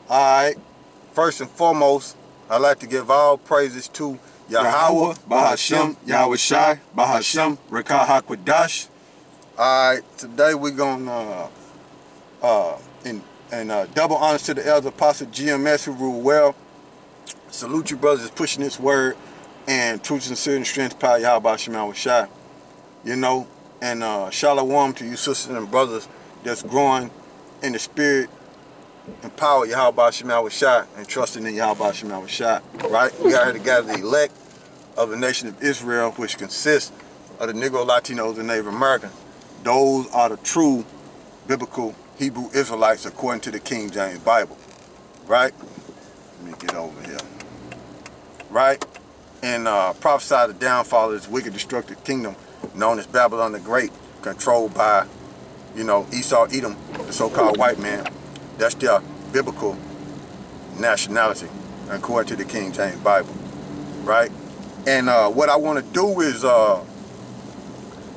Alright, first and foremost, I'd like to give all praises to YAHAWAH, BAHASHAM, YAHAWASHI, BAHASHAM, Rekah HaKwadash. Alright, today we're gonna double honors to the elder apostle GMS who rule well. Salute you brothers pushing this word and truth, sincerity, and strength, power, YAHAWASHI. You know, and shalom to you sisters and brothers that's growing in the spirit and power, YAHAWASHI, and trusting in YAHAWASHI, right? We are here to gather the elect of the nation of Israel, which consists of the Negro, Latinos, and Native Americans. Those are the true biblical Hebrew Israelites according to the King James Bible, right? Let me get over here, right? And prophesy the downfall of this wicked, destructive kingdom known as Babylon the Great, controlled by, you know, Esau, Edom, the so-called white man. That's their biblical nationality, according to the King James Bible, right? And what I want to do is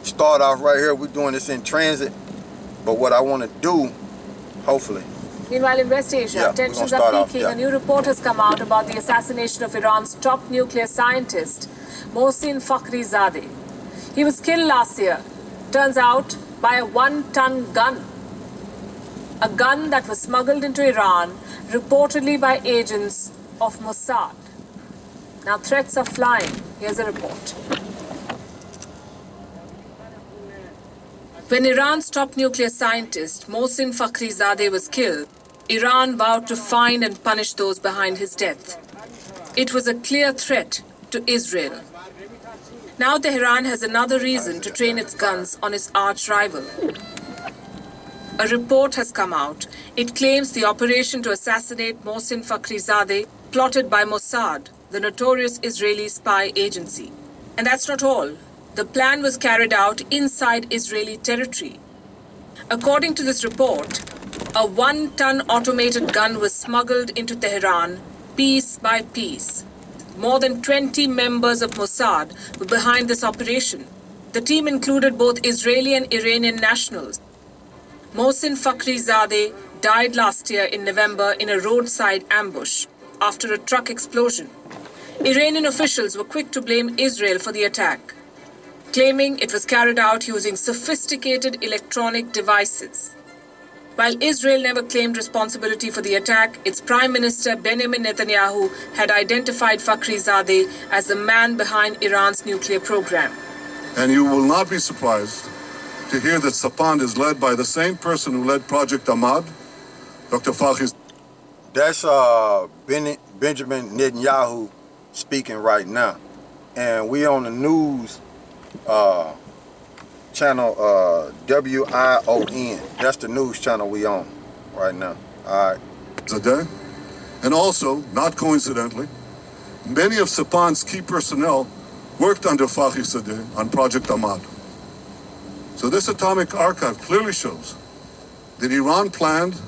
start off right here. We're doing this in transit, but what I want to do, hopefully. Meanwhile, in West Asia, tensions are peaking. A new report has come out about the assassination of Iran's top nuclear scientist, Mohsin Fakhrizadeh. He was killed last year, turns out, by a 1-ton gun. A gun that was smuggled into Iran, reportedly by agents of Mossad. Now threats are flying. Here's a report. When Iran's top nuclear scientist, Mohsin Fakhrizadeh, was killed, Iran vowed to find and punish those behind his death. It was a clear threat to Israel. Now Tehran has another reason to train its guns on its arch rival. A report has come out. It claims the operation to assassinate Mohsin Fakhrizadeh plotted by Mossad, the notorious Israeli spy agency. And that's not all. The plan was carried out inside Israeli territory. According to this report, a 1-ton automated gun was smuggled into Tehran piece by piece. More than 20 members of Mossad were behind this operation. The team included both Israeli and Iranian nationals. Mohsin Fakhrizadeh died last year in November in a roadside ambush after a truck explosion. Iranian officials were quick to blame Israel for the attack, claiming it was carried out using sophisticated electronic devices. While Israel never claimed responsibility for the attack, its Prime Minister Benjamin Netanyahu had identified Fakhrizadeh as the man behind Iran's nuclear program. And you will not be surprised to hear that Sapand is led by the same person who led Project Ahmad, Dr. Fakhrizadeh. That's Benjamin Netanyahu speaking right now. And we on the news channel WION. That's the news channel we on right now. All right. And also, not coincidentally, many of Sapand's key personnel worked under Fakhrizadeh on Project Ahmad. So this atomic archive clearly shows that Iran planned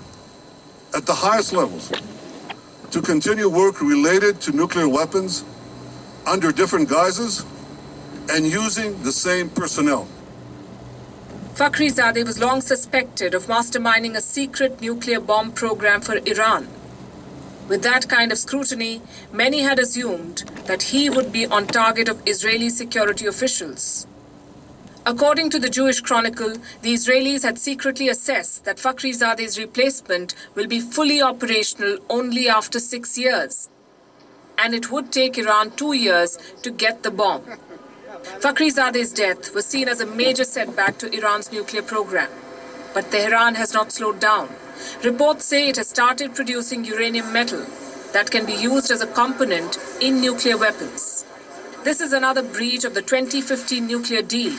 at the highest levels to continue work related to nuclear weapons under different guises and using the same personnel. Fakhrizadeh was long suspected of masterminding a secret nuclear bomb program for Iran. With that kind of scrutiny, many had assumed that he would be on target of Israeli security officials. According to the Jewish Chronicle, the Israelis had secretly assessed that Fakhrizadeh's replacement will be fully operational only after 6 years. And it would take Iran 2 years to get the bomb. Fakhrizadeh's death was seen as a major setback to Iran's nuclear program. But Tehran has not slowed down. Reports say it has started producing uranium metal that can be used as a component in nuclear weapons. This is another breach of the 2015 nuclear deal.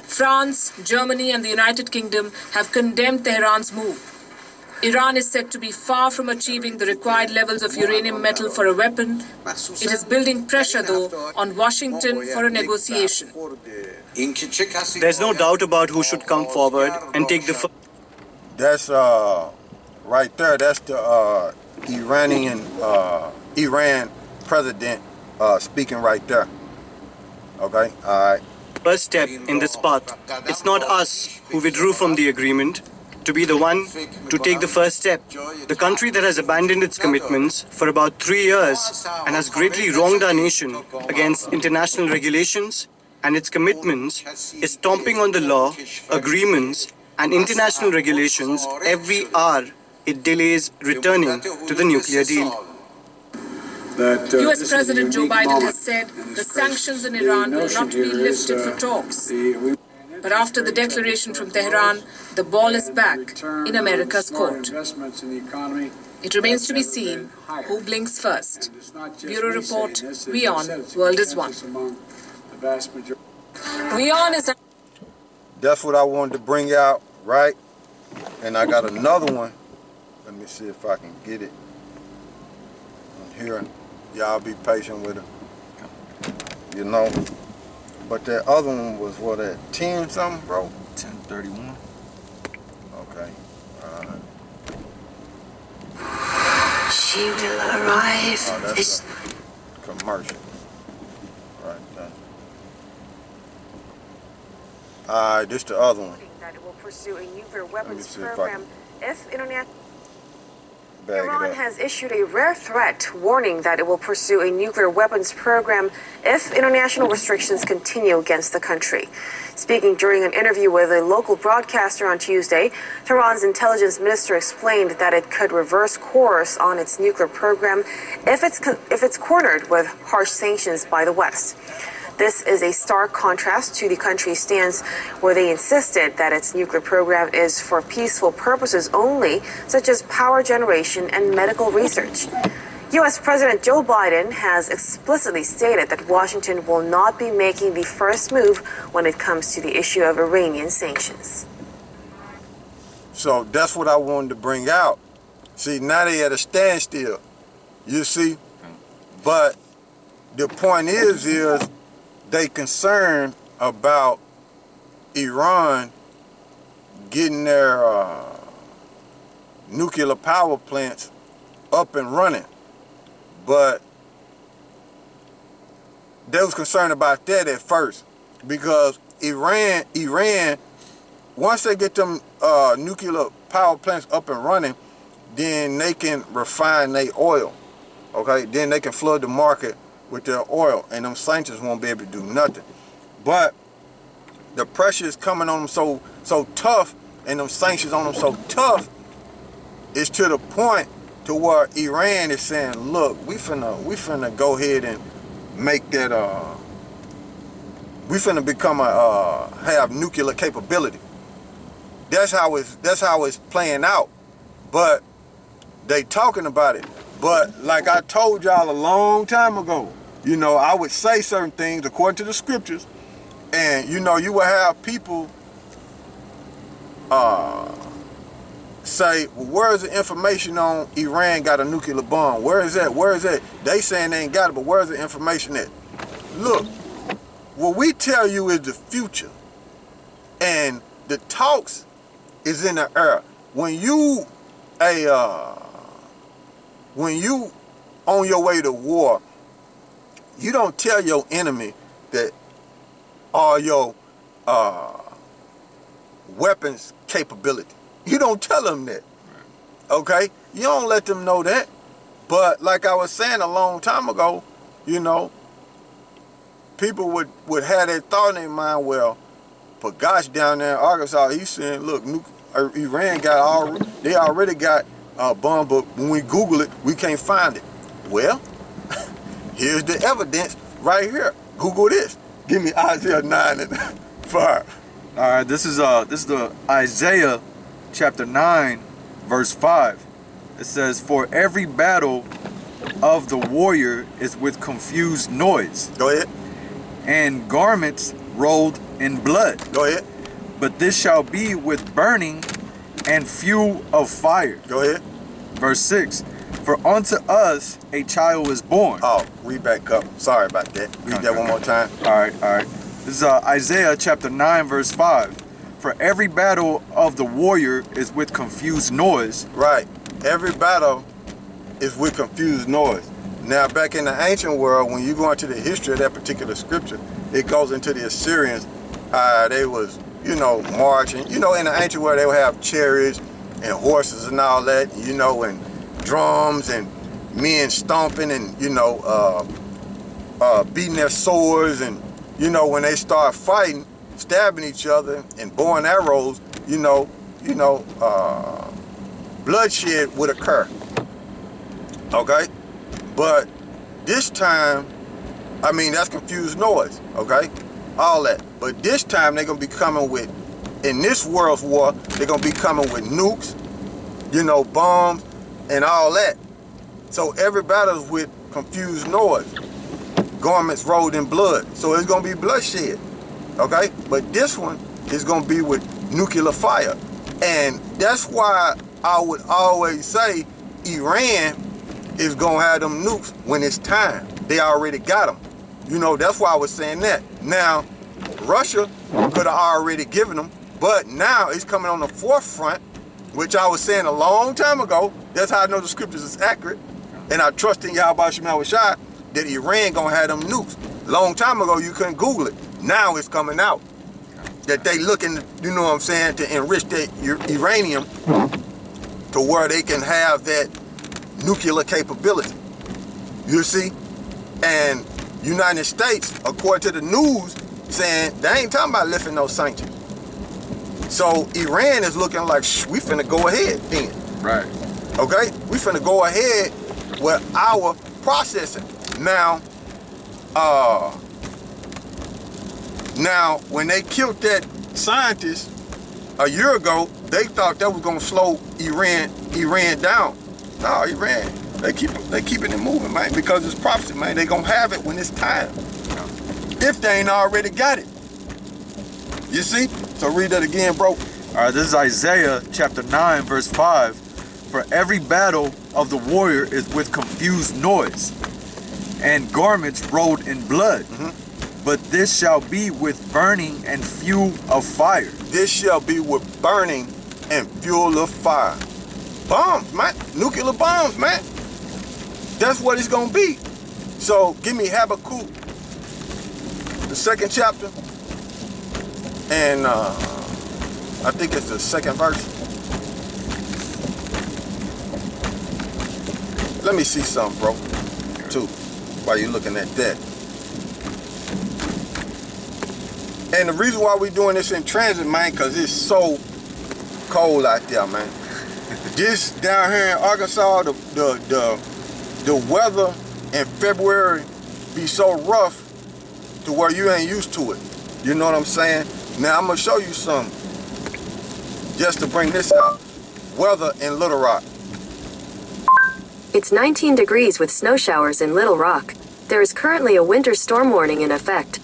France, Germany, and the United Kingdom have condemned Tehran's move. Iran is said to be far from achieving the required levels of uranium metal for a weapon. It is building pressure, though, on Washington for a negotiation. There's no doubt about who should come forward and take the... That's right there. That's the Iran president speaking right there. Okay, all right. First step in this path. It's not us who withdrew from the agreement. to be the one to take the first step. The country that has abandoned its commitments for about 3 years and has greatly wronged our nation against international regulations and its commitments is stomping on the law, agreements, and international regulations every hour it delays returning to the nuclear deal. US President Joe Biden has said the sanctions in Iran will not be lifted for talks. But after the declaration from Tehran, the ball is back in America's court. It remains to be seen who blinks first. Bureau Report, WION, World is One. WION is... That's what I wanted to bring out, right? And I got another one. Let me see if I can get it on here. Y'all be patient with it. You know. But that other one was what, at 10 something, bro? 10:31. Okay. She will arrive. Oh, that's a commercial. Right there. Alright, this the other one. That it will pursue a nuclear weapons see if I program if international... Bag it Iran up. has issued a rare threat warning that it will pursue a nuclear weapons program if international restrictions continue against the country. Speaking during an interview with a local broadcaster on Tuesday, Tehran's intelligence minister explained that it could reverse course on its nuclear program if it's cornered with harsh sanctions by the West. This is a stark contrast to the country's stance where they insisted that its nuclear program is for peaceful purposes only, such as power generation and medical research. U.S. President Joe Biden has explicitly stated that Washington will not be making the first move when it comes to the issue of Iranian sanctions. So that's what I wanted to bring out. See, now they at a standstill. You see? But the point is they concerned about Iran getting their nuclear power plants up and running. But they was concerned about that at first because Iran, once they get them nuclear power plants up and running, then they can refine their oil. Okay, then they can flood the market with their oil, and them sanctions won't be able to do nothing. But the pressure is coming on them so tough, and them sanctions on them so tough, it's to the point to where Iran is saying, look, we finna go ahead and make that we finna become have nuclear capability. That's how it's playing out. But they talking about it. But like I told y'all a long time ago, you know, I would say certain things according to the scriptures, and you know, you would have people say, well, where is the information on Iran got a nuclear bomb? Where is that? Where is that? They saying they ain't got it, but where's the information at? Look, what we tell you is the future, and the talks is in the air. When you on your way to war, you don't tell your enemy that all your weapons capability. You don't tell them that, okay? You don't let them know that. But like I was saying a long time ago, you know, people would have that thought in their mind, well, but gosh, down there in Arkansas, he's saying, look, Iran they already got a bomb, but when we Google it, we can't find it. Well, here's the evidence right here. Google this. Give me Isaiah 9 and 5. All right, this is the Isaiah chapter 9, verse 5. It says, "For every battle of the warrior is with confused noise, Go ahead. and garments rolled in blood. Go ahead. But this shall be with burning and fuel of fire." Go ahead. Verse 6, "For unto us a child is born." Oh, read back up. Sorry about that. Read that one more time. All right. This is Isaiah chapter 9, verse 5. "For every battle of the warrior is with confused noise." Right. Every battle is with confused noise. Now, back in the ancient world, when you go into the history of that particular scripture, it goes into the Assyrians. They was you know, marching. You know, in the ancient world, they would have chariots and horses and all that, you know, and drums and men stomping and, you know, beating their swords. And, you know, when they start fighting, stabbing each other and boring arrows, you know, bloodshed would occur. Okay? But this time, I mean, that's confused noise, okay? All that. But this time, they're going to be coming with, in this world's war, they're going to be coming with nukes, you know, bombs, and all that. So every battle's with confused noise. Garments rolled in blood. So it's going to be bloodshed, okay? But this one is going to be with nuclear fire. And that's why I would always say Iran is going to have them nukes when it's time. They already got them. You know, that's why I was saying that. Now, Russia could have already given them, but now it's coming on the forefront, which I was saying a long time ago. That's how I know the scriptures is accurate. And I trust in YAHAWASHI that Iran gonna have them nukes. Long time ago, you couldn't Google it. Now it's coming out. That they looking, you know what I'm saying, to enrich their uranium to where they can have that nuclear capability. You see? And United States, according to the news, saying they ain't talking about lifting those sanctions. So Iran is looking like, we finna go ahead then. Right. Okay? We finna go ahead with our processing. Now, when they killed that scientist a year ago, they thought that was gonna slow Iran down. No, Iran, they keeping it moving, man, because it's prophecy, man. They gonna have it when it's time. If they ain't already got it. You see? So read that again, bro. All right, this is Isaiah chapter 9, verse 5. For every battle of the warrior is with confused noise, and garments rolled in blood. But this shall be with burning and fuel of fire. This shall be with burning and fuel of fire. Bombs, man. Nuclear bombs, man. That's what it's going to be. So give me Habakkuk, the 2nd chapter. And I think it's the 2nd verse. Let me see something, bro, too, while you're looking at that. And the reason why we're doing this in transit, man, because it's so cold out there, man. This down here in Arkansas, the weather in February be so rough to where you ain't used to it. You know what I'm saying? Now I'm gonna show you something just to bring this out. Weather in Little Rock. It's 19 degrees with snow showers in Little Rock. There is currently a winter storm warning in effect.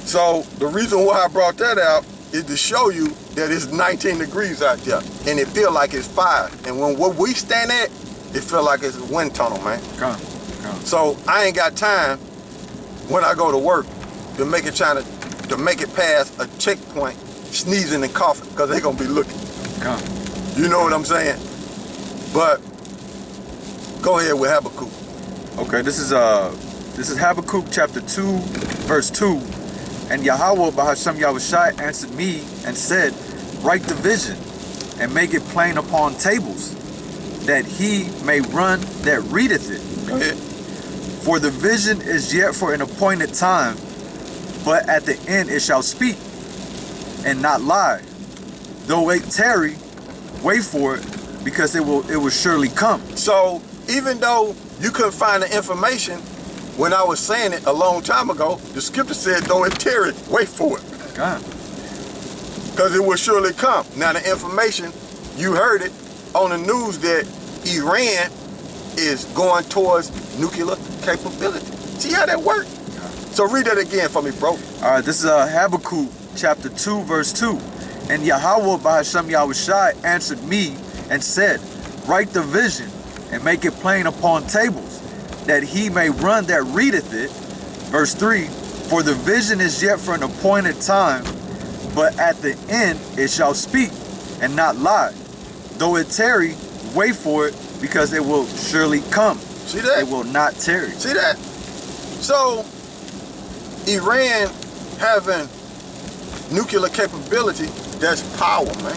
So the reason why I brought that out is to show you that it's 19 degrees out there and it feel like it's 5. And when we stand at, it feel like it's a wind tunnel, man. Come. So I ain't got time when I go to work to make it past a checkpoint, sneezing and coughing, because they gonna be looking. Come. You know what I'm saying? But go ahead with Habakkuk. Okay, this is Habakkuk chapter 2, verse 2. And Yahawah Bahasham Yahawashi answered me and said, write the vision and make it plain upon tables, that he may run that readeth it. Go ahead. For the vision is yet for an appointed time, but at the end it shall speak and not lie. Though it tarry, wait for it, because it will surely come. So even though you couldn't find the information when I was saying it a long time ago, the scripture said, though it tarry, wait for it. God. Because it will surely come. Now the information, you heard it on the news that Iran is going towards nuclear capability. See how that works? So read that again for me, bro. All right, this is Habakkuk chapter 2, verse 2. And Yahawah Bahasham Yahawashi answered me and said, write the vision and make it plain upon tables, that he may run that readeth it. Verse 3, for the vision is yet for an appointed time, but at the end it shall speak and not lie. Though it tarry, wait for it, because it will surely come. See that? It will not tarry. See that? So Iran having nuclear capability, that's power, man.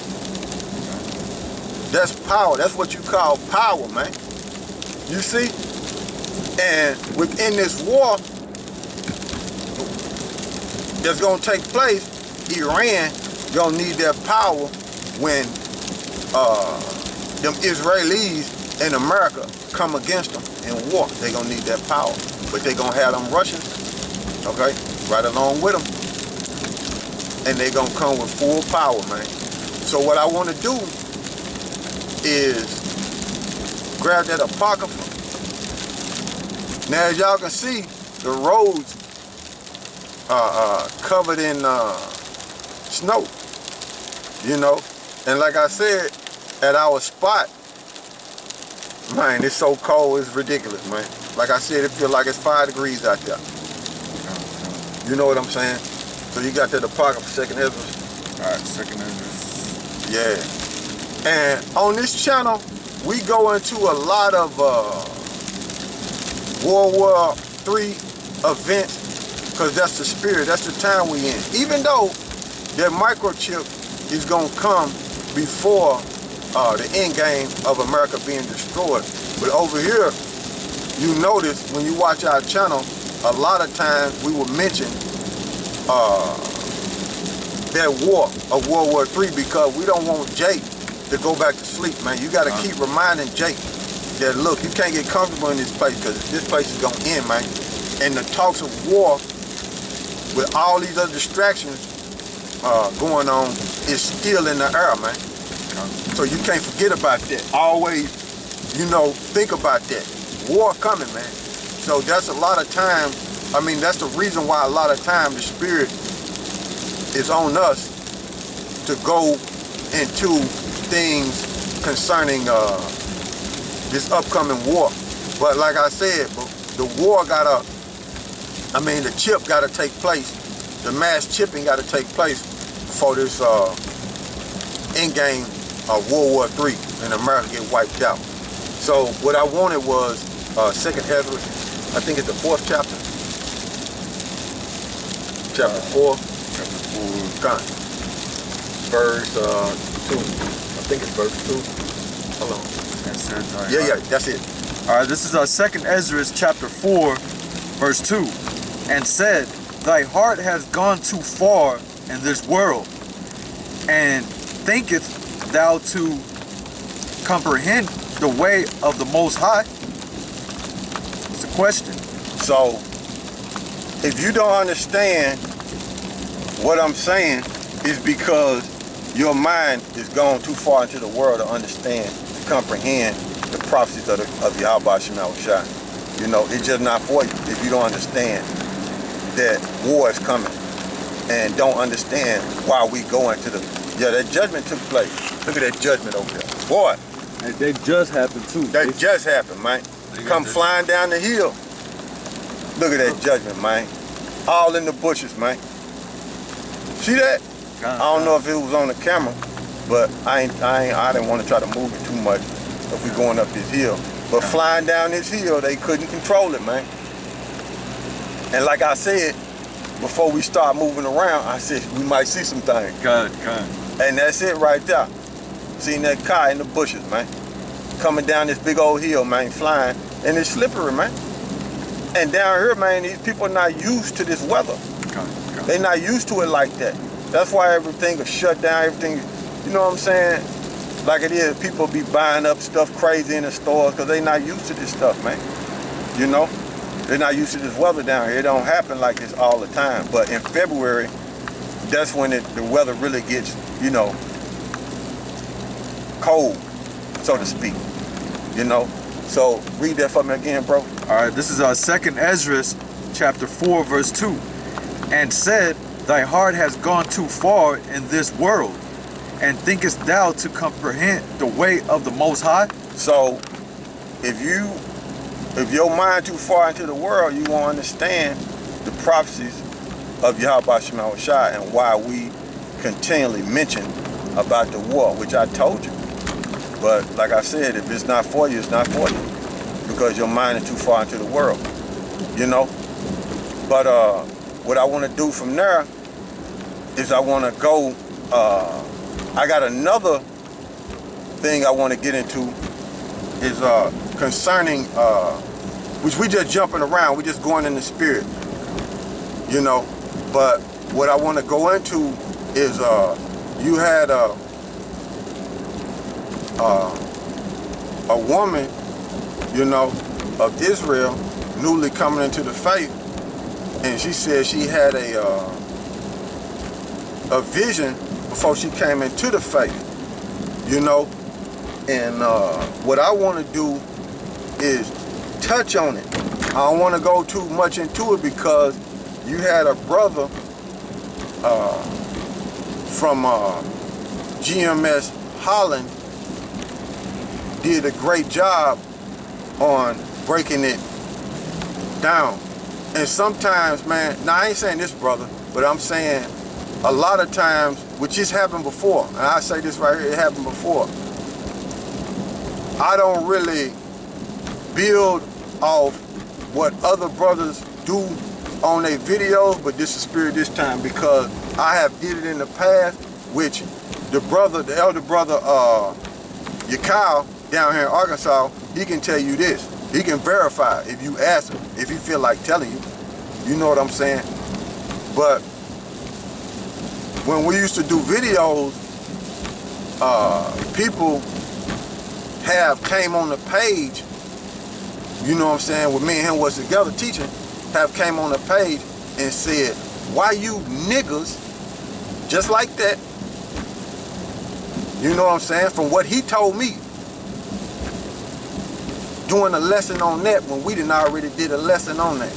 That's power. That's what you call power, man. You see? And within this war that's gonna take place, Iran gonna need their power when them Israelis and America come against them in war. They gonna need that power. But they gonna have them Russians, okay, right along with them. And they gonna come with full power, man. So what I wanna do is grab that Apocrypha. Now as y'all can see, the roads are covered in snow, you know. And like I said, at our spot, man, it's so cold, it's ridiculous, man. Like I said, it feels like it's 5 degrees out there. You know what I'm saying? So you got that Apocrypha, 2nd Ezra. All right, 2nd Ezra. Yeah. And on this channel, we go into a lot of World War III events, because that's the spirit, that's the time we in. Even though that microchip is gonna come before the end game of America being destroyed. But over here, you notice when you watch our channel, a lot of times we will mention that war of World War III, because we don't want Jake to go back to sleep, man. You gotta keep reminding Jake that, look, you can't get comfortable in this place, because this place is gonna end, man. And the talks of war with all these other distractions going on is still in the air, man. So you can't forget about that. Always, you know, think about that. War coming, man. So that's a lot of time. I mean, that's the reason why a lot of time the spirit is on us to go into things concerning this upcoming war. But like I said, the war gotta, I mean, the chip gotta take place. The mass chipping gotta take place before this end game of World War III and America get wiped out. So what I wanted was 2nd Ezra, I think it's the 4th chapter. Chapter 4. Chapter 4. Verse 2. I think it's verse 2. Hold on. That's it. All right, Yeah, all yeah, right. that's it. All right, this is 2nd Ezra chapter 4, verse 2. And said, thy heart has gone too far in this world, and thinkest thou to comprehend the way of the Most High? It's a question. So, if you don't understand what I'm saying, it's because your mind is gone too far into the world to understand, to comprehend the prophecies of YAHAWASHI. You know, it's just not for you if you don't understand that war is coming and don't understand why we go into the, yeah, that judgment took place. Look at that judgment over there. Boy. And they just happened too. That just happened, man. Come flying down the hill. Look at that judgment, man. All in the bushes, man. See that? I don't know if it was on the camera, but I didn't want to try to move it too much if we going up this hill. But flying down this hill, they couldn't control it, man. And like I said, before we start moving around, I said we might see some things. God. And that's it right there. Seeing that car in the bushes, man. Coming down this big old hill, man, flying. And it's slippery, man. And down here, man, these people are not used to this weather. They're not used to it like that. That's why everything is shut down, everything, you know what I'm saying? Like it is, people be buying up stuff crazy in the stores because they're not used to this stuff, man. You know? They're not used to this weather down here. It don't happen like this all the time. But in February, that's when the weather really gets, you know, cold, so to speak. You know? So read that for me again, bro. All right, this is 2nd Ezra chapter 4, verse 2. And said, thy heart has gone too far in this world, and thinkest thou to comprehend the way of the Most High? So if your mind too far into the world, you won't understand the prophecies of YAHAWASHI and why we continually mention about the war, which I told you. But like I said, if it's not for you, it's not for you, because your mind is too far into the world, you know. But what I want to do from there is I want to go, I got another thing I want to get into is concerning, which we just jumping around, we just going in the spirit, you know, but what I want to go into is you had a woman, you know, of Israel, newly coming into the faith, and she said she had a vision before she came into the faith, you know, and what I want to do is touch on it. I don't want to go too much into it because you had a brother from GMS Holland did a great job on breaking it down. And sometimes, man, now I ain't saying this, brother, but I'm saying a lot of times, which has happened before, and I say this right here, it happened before, I don't really build off what other brothers do on their videos, but this is spirit this time because I have did it in the past, which the elder brother, Yakao, down here in Arkansas, he can tell you this. He can verify if you ask him, if he feel like telling you. You know what I'm saying? But when we used to do videos, people have came on the page, you know what I'm saying, when me and him was together teaching, have came on the page and said, why you niggas, just like that, you know what I'm saying, from what he told me, doing a lesson on that when we done already did a lesson on that,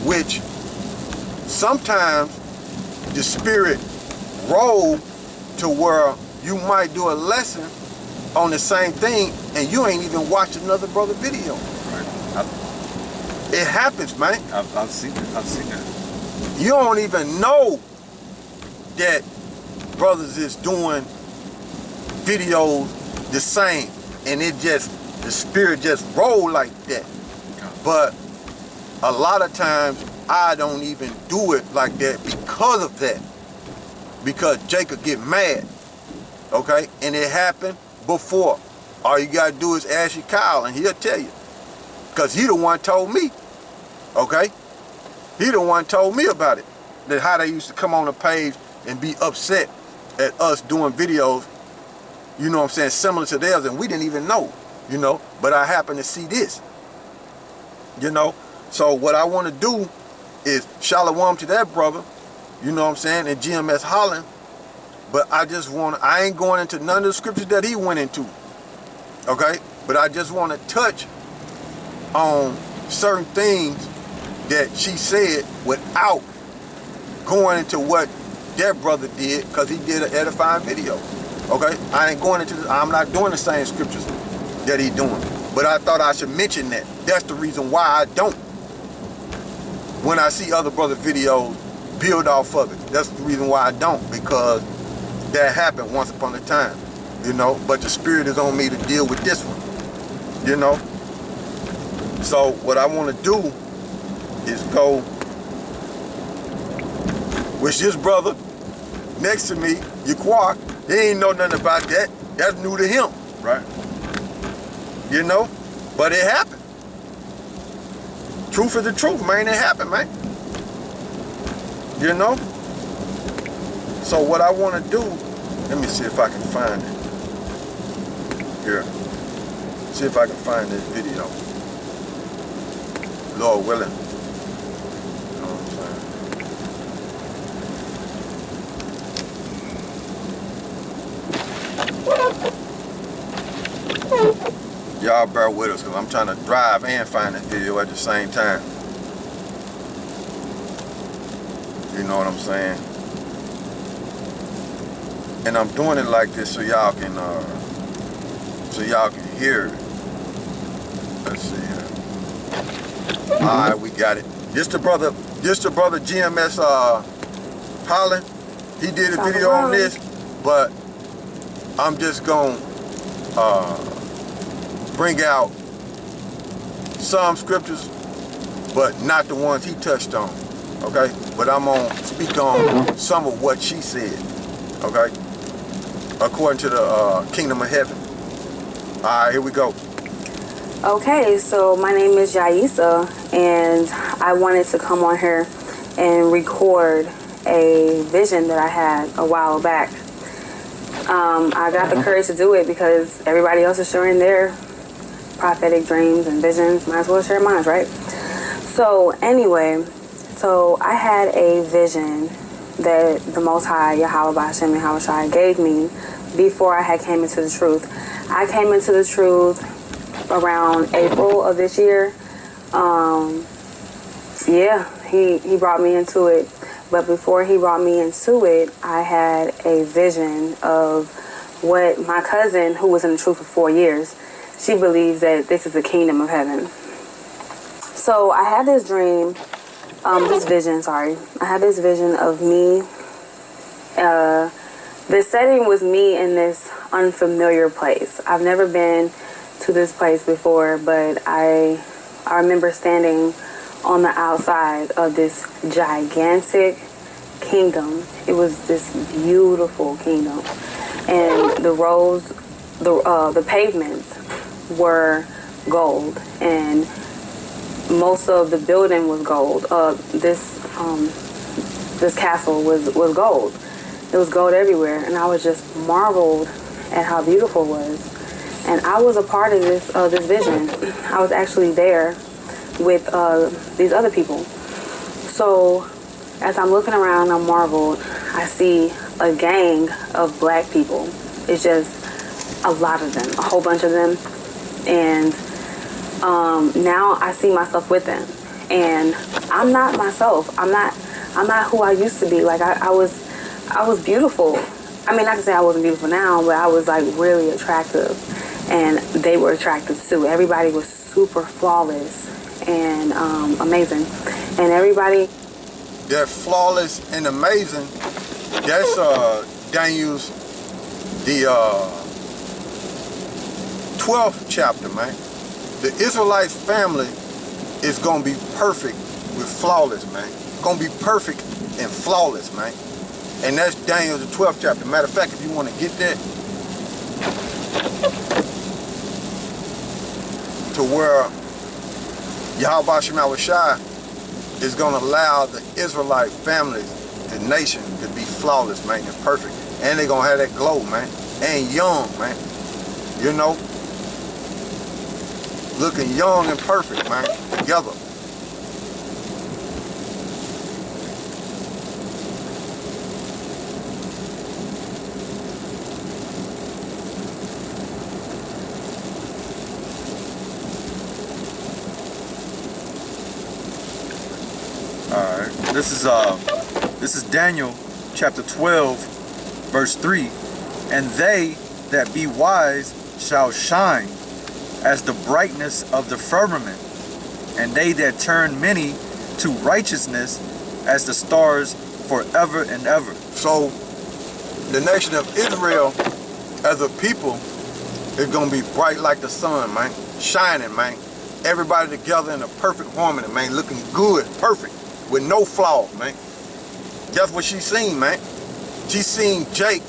which sometimes the spirit roll to where you might do a lesson on the same thing and you ain't even watched another brother video. Right. It happens, man. I've seen it. I've seen it. You don't even know that brothers is doing videos the same, and it just, the spirit just roll like that. But a lot of times I don't even do it like that because of that. Because Jacob get mad, okay? And it happened before. All you gotta do is ask your Kyle and he'll tell you. Because he the one told me, okay? He the one told me about it. That how they used to come on the page and be upset at us doing videos, you know what I'm saying, similar to theirs, and we didn't even know, you know? But I happened to see this, you know? So what I want to do is shalom to that brother, you know what I'm saying, in GMS Holland, but I ain't going into none of the scriptures that he went into, okay? But I just want to touch on certain things that she said without going into what that brother did, because he did an edifying video, okay? I ain't going into this, I'm not doing the same scriptures that he doing, but I thought I should mention that. That's the reason why I don't. When I see other brother videos, build off of it. That's the reason why I don't, because that happened once upon a time, you know, but the spirit is on me to deal with this one, you know. So what I want to do is go, which this brother next to me, Yaquar, he ain't know nothing about that. That's new to him, Right. you know, but it happened. Truth is the truth, man. It happened, man. You know? So what I want to do, let me see if I can find it. Here. See if I can find this video. Lord willing. You know what I'm saying? Y'all bear with us, because I'm trying to drive and find this video at the same time. You know what I'm saying? And I'm doing it like this so y'all can hear it. Let's see here. Alright, we got it. This the brother GMS Holland. He did a video on this, but I'm just gonna bring out some scriptures, but not the ones he touched on. okay? But I'm gonna speak on some of what she said, okay? According to the Kingdom of Heaven. All right, here we go. Okay, so my name is Yaisa, and I wanted to come on here and record a vision that I had a while back. I got the courage to do it because everybody else is sharing their prophetic dreams and visions. Might as well share mine, right? So anyway, so I had a vision that the Most High, YAHAWAH, SHAM, YAHAWASHI gave me before I had came into the truth. I came into the truth around April of this year. He brought me into it. But before he brought me into it, I had a vision of what my cousin, who was in the truth for 4 years, she believes that this is the kingdom of heaven. So I had this dream, I had this vision of me. The setting was me in this unfamiliar place. I've never been to this place before, but I remember standing on the outside of this gigantic kingdom. It was this beautiful kingdom, and the roads, the pavements were gold, and most of the building was gold. This castle was gold. It was gold everywhere, and I was just marveled at how beautiful it was. And I was a part of this vision. I was actually there with these other people. So as I'm looking around, I'm marveled. I see a gang of black people. It's just a lot of them, a whole bunch of them. And now I see myself with them. And I'm not myself. I'm not who I used to be. Like I was beautiful. I mean, not to say I wasn't beautiful now, but I was like really attractive. And they were attractive too. Everybody was super flawless and amazing. And everybody... That flawless and amazing, that's Daniel's, the 12th chapter, man. The Israelite family is going to be perfect with flawless, man. Going to be perfect and flawless, man. And that's Daniel's, the 12th chapter. Matter of fact, if you want to get that, to where YAHAWAH SHAM is going to allow the Israelite families, the nation, to be flawless, man, and perfect. And they're going to have that glow, man. And young, man. You know? Looking young and perfect, man, together. Alright, this is Daniel chapter 12 verse 3. And they that be wise shall shine as the brightness of the firmament, and they that turn many to righteousness as the stars forever and ever. So the nation of Israel as a people is going to be bright like the sun, man. Shining, man. Everybody together in a perfect harmony, man. Looking good, perfect, with no flaws, man. That's what she's seen, man. She's seen Jake,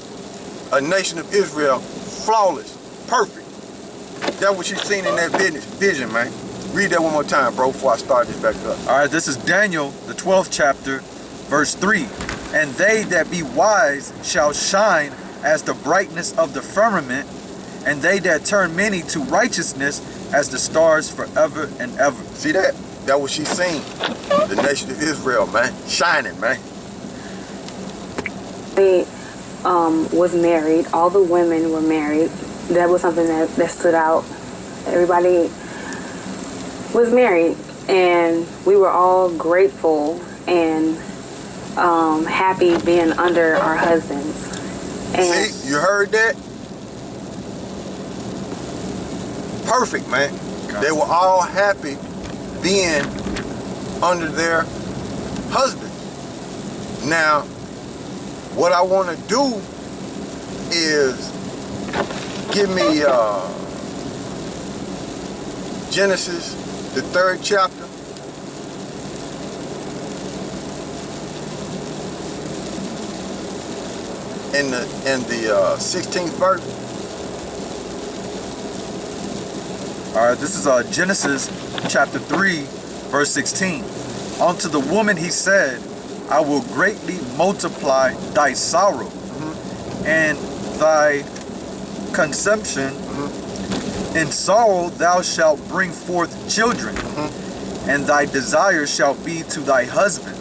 a nation of Israel, flawless, perfect. That's what she's seen in that vision, man. Read that one more time, bro, before I start this back up. All right, this is Daniel, the 12th chapter, verse 3. And they that be wise shall shine as the brightness of the firmament, and they that turn many to righteousness as the stars forever and ever. See that? That's what she's seen. The nation of Israel, man. Shining, man. They was married. All the women were married. That was something that stood out. Everybody was married, and we were all grateful and happy being under our husbands. And see, you heard that? Perfect, man. They were all happy being under their husbands. Now, what I want to do is give me Genesis, the 3rd chapter, in the 16th verse. All right, this is Genesis chapter 3, verse 16. Unto the woman he said, I will greatly multiply thy sorrow and thy conception. In sorrow thou shalt bring forth children, and thy desire shall be to thy husband.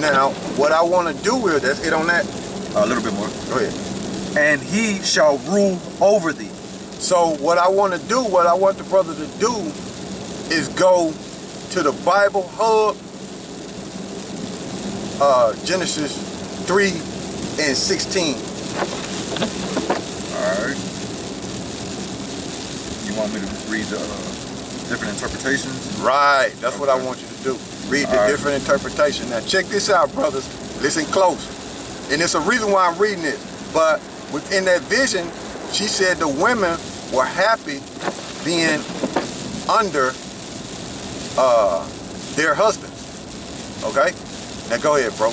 Now, what I want to do with let's hit on that. A little bit more. Go ahead. And he shall rule over thee. So what I want to do, what I want the brother to do, is go to the Bible Hub, Genesis 3 and 16. All right. You want me to read the different interpretations? Right. That's what I want you to do. Read the different interpretation. Now check this out, brothers. Listen close. And it's a reason why I'm reading it. But within that vision, she said the women were happy being under their husbands. Okay? Now go ahead, bro.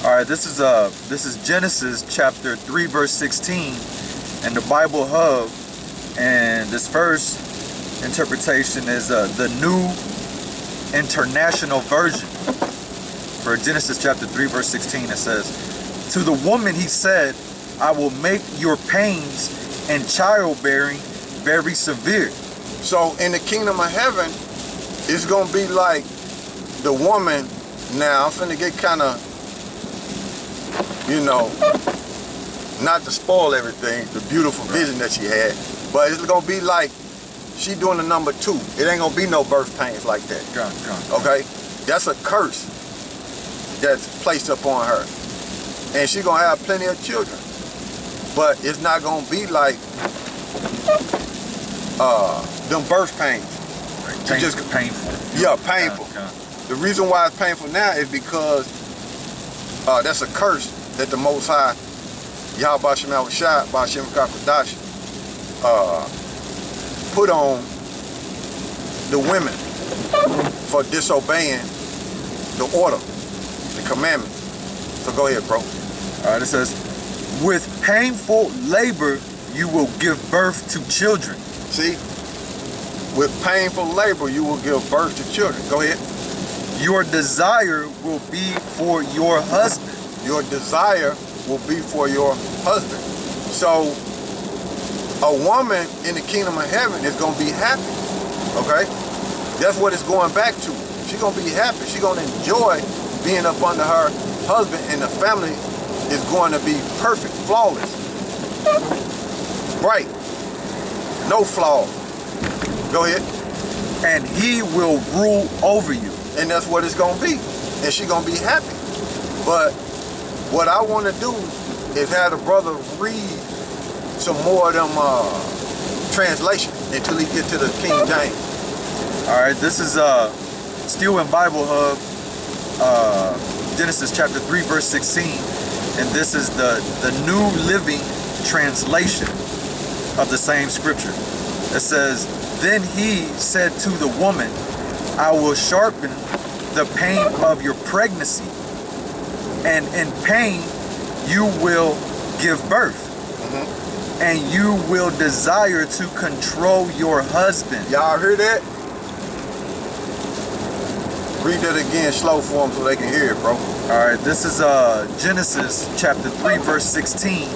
All right, this is Genesis chapter 3 verse 16 and the Bible Hub, and this first interpretation is the New International Version. For Genesis chapter 3 verse 16, it says, to the woman he said, I will make your pains and childbearing very severe. So in the kingdom of heaven, it's going to be like the woman. Now I'm finna get kind of, not to spoil everything, the beautiful vision that she had, but it's going to be like she doing the number 2. It ain't going to be no birth pains like that. Okay? That's a curse that's placed upon her. And she going to have plenty of children. But it's not going to be like them birth pains. Just painful. Yeah, painful. The reason why it's painful now is because that's a curse that the Most High, YAHAWASHI, Ba'ashem Kakadash, put on the women for disobeying the order, the commandments. So go ahead, bro. All right, it says, with painful labor you will give birth to children. See? With painful labor you will give birth to children. Go ahead. Your desire will be for your husband. Your desire will be for your husband. So a woman in the kingdom of heaven is going to be happy. Okay? That's what it's going back to. She's going to be happy. She's going to enjoy being up under her husband, and the family is going to be perfect, flawless. Right. No flaw. Go ahead. And he will rule over you. And that's what it's going to be. And she's going to be happy. But what I want to do is have the brother read some more of them translations until he get to the King James. All right, this is still in Bible Hub, Genesis chapter 3 verse 16, and this is the New Living Translation of the same scripture. It says, then he said to the woman, I will sharpen the pain of your pregnancy, and in pain you will give birth, and you will desire to control your husband. Y'all hear that? Read that again slow for them so they can hear it, bro. All right, this is Genesis chapter 3 verse 16,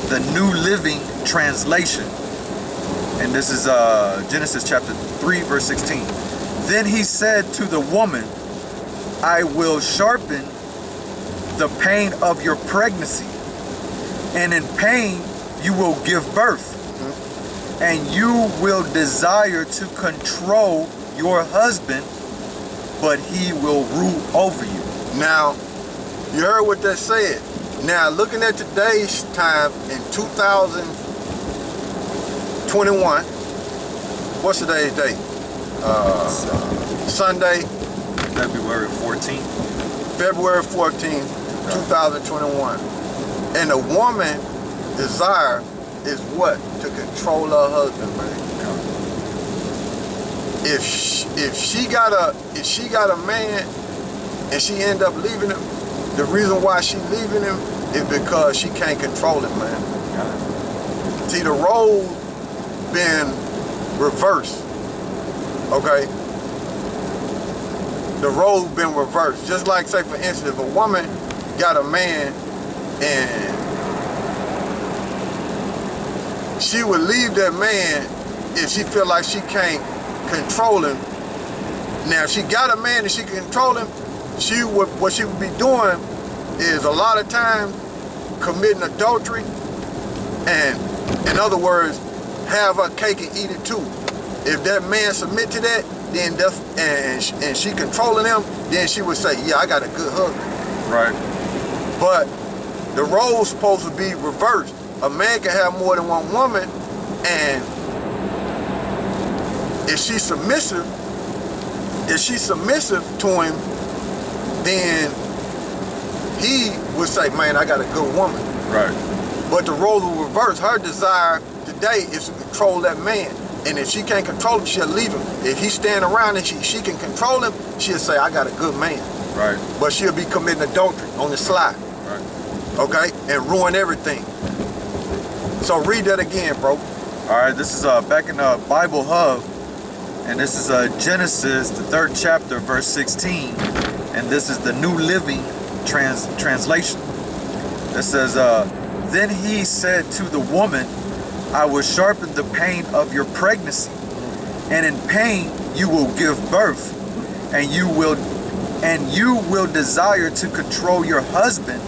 the New Living Translation. And this is Genesis chapter 3 verse 16. Then he said to the woman, I will sharpen the pain of your pregnancy, and in pain you will give birth, and you will desire to control your husband, but he will rule over you. Now, you heard what that said. Now, looking at today's time in 2021, what's today's date? Sunday, February 14th. February 14th, 2021. And a woman desire is what? To control her husband, man. If she got a man and she end up leaving him, the reason why she leaving him is because she can't control it, man. See, the role been reversed, okay? The role's been reversed. Just like, say, for instance, if a woman got a man and she would leave that man if she feel like she can't control him. Now, if she got a man and she can control him, what she would be doing is a lot of times committing adultery and, in other words, have her cake and eat it too. If that man submit to that, then and she controlling him, then she would say, yeah, I got a good husband. Right. But the role's supposed to be reversed. A man can have more than one woman, and if she's submissive to him, then he would say, man, I got a good woman. Right. But the role will reverse. Her desire today is to control that man. And if she can't control him, she'll leave him. If he's standing around and she can control him, she'll say, I got a good man. Right. But she'll be committing adultery on the slide. Right. Okay? And ruin everything. So read that again, bro. All right, this is back in Bible Hub, and this is Genesis, the 3rd chapter, verse 16, and this is the New Living Translation. It says, then he said to the woman, I will sharpen the pain of your pregnancy, and in pain you will give birth, and you will desire to control your husband,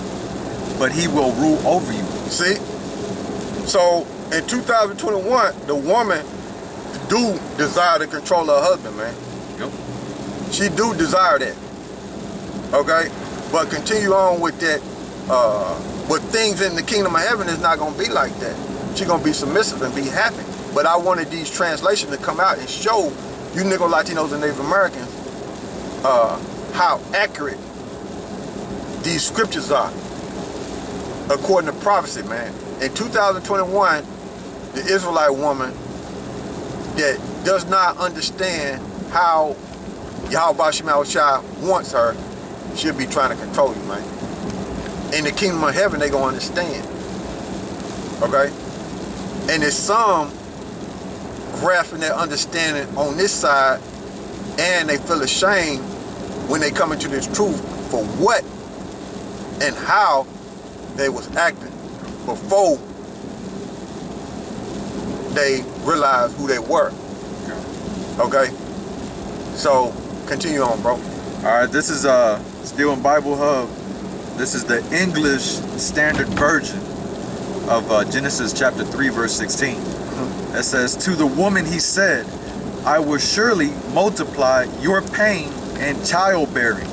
but he will rule over you. See? So in 2021, the woman do desire to control her husband, man. Yep. She do desire that. Okay? But continue on with that. But things in the kingdom of heaven is not going to be like that. She's going to be submissive and be happy. But I wanted these translations to come out and show you Negro, Latinos, and Native Americans how accurate these scriptures are according to prophecy, man. In 2021, the Israelite woman that does not understand how YAHAWASHI wants her should be trying to control you, man. In the kingdom of heaven, they gonna understand. Okay? And there's some grasping that understanding on this side, and they feel ashamed when they come into this truth for what and how they was acting before they realized who they were. Okay? So, continue on, bro. Alright, this is still in Bible Hub. This is the English Standard Version of Genesis chapter 3, verse 16. It says, to the woman he said, I will surely multiply your pain and childbearing.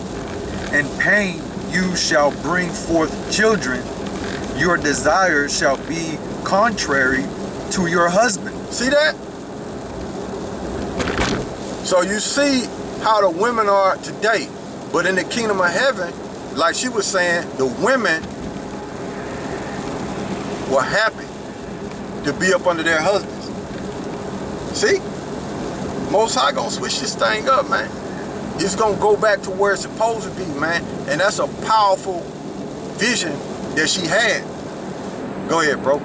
In pain you shall bring forth children. Your desire shall be contrary to your husband. See that? So you see how the women are today. But in the kingdom of heaven, like she was saying, the women were happy to be up under their husbands. See? Most High gonna switch this thing up, man. It's gonna go back to where it's supposed to be, man. And that's a powerful vision that she had. Go ahead, bro.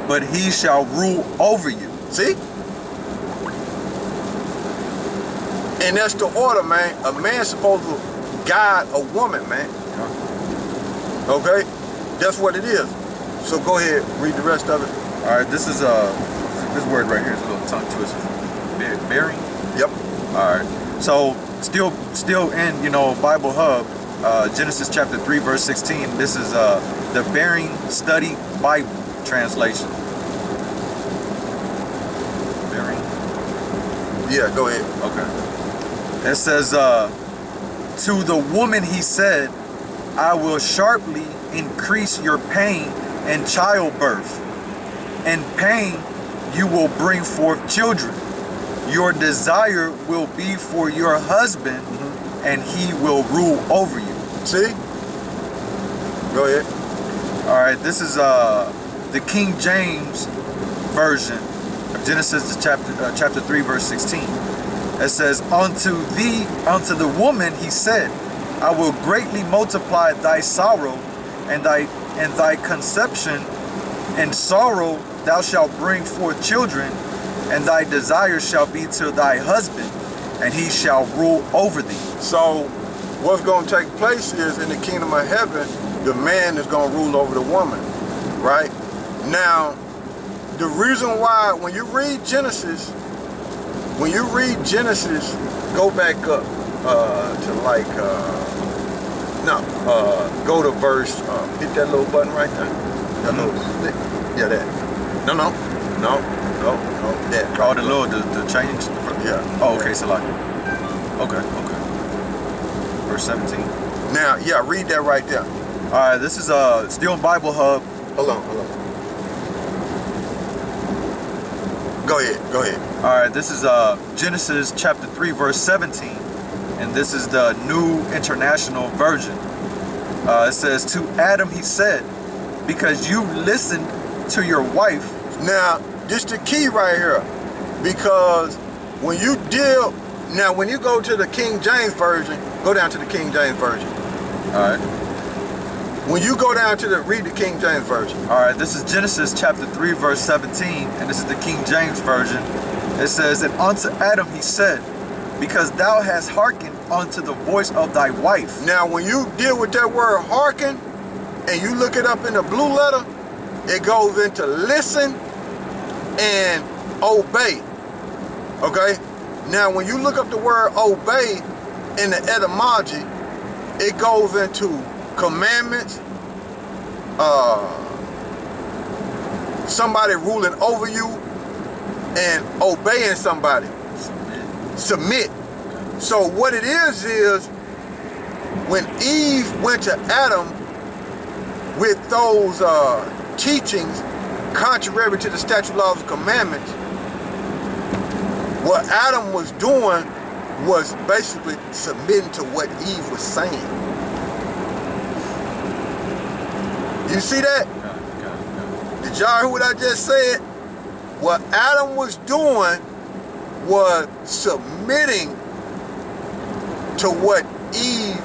But he shall rule over you. See? And that's the order, man. A man's supposed to guide a woman, man. Okay? That's what it is. So go ahead, read the rest of it. All right, this is this word right here is a little tongue twister. Bearing. Yep. All right. So still in Bible Hub, Genesis chapter 3 verse 16. This is the Bearing Study Bible translation. Bearing. Yeah, go ahead. Okay. It says, to the woman he said, I will sharply increase your pain and childbirth. In pain you will bring forth children. Your desire will be for your husband, and he will rule over you. See? Go ahead. All right, this is the King James version of Genesis chapter 3 verse 16. It says, unto the woman he said, I will greatly multiply thy sorrow and thy in thy conception, in sorrow thou shalt bring forth children, and thy desire shall be to thy husband, and he shall rule over thee. So what's going to take place is in the kingdom of heaven, the man is going to rule over the woman, right? Now, the reason why, when you read Genesis, go back up to like, go to verse, hit that little button right there. That little stick. Yeah, that. No, that. Oh, the little, the change? Yeah. Oh, okay, so like, okay. Verse 17. Now, yeah, read that right there. All right, this is still in Bible Hub. Hold on. Go ahead. All right, this is Genesis chapter 3, verse 17. And this is the New International Version. It says, to Adam he said, because you listened to your wife. Now, this the key right here. Because when you go to the King James Version, go down to the King James Version. All right. When you go down to read the King James Version. All right, this is Genesis chapter 3, verse 17, and this is the King James Version. It says, and unto Adam he said, because thou hast hearkened unto the voice of thy wife. Now, when you deal with that word hearken, and you look it up in the blue letter, it goes into listen and obey. Okay? Now, when you look up the word obey in the etymology, it goes into commandments, somebody ruling over you, and obeying somebody. Submit. So what it is when Eve went to Adam with those teachings contrary to the statute, laws, and commandments, what Adam was doing was basically submitting to what Eve was saying. You see that? Did y'all hear what I just said? What Adam was doing was submitting to what Eve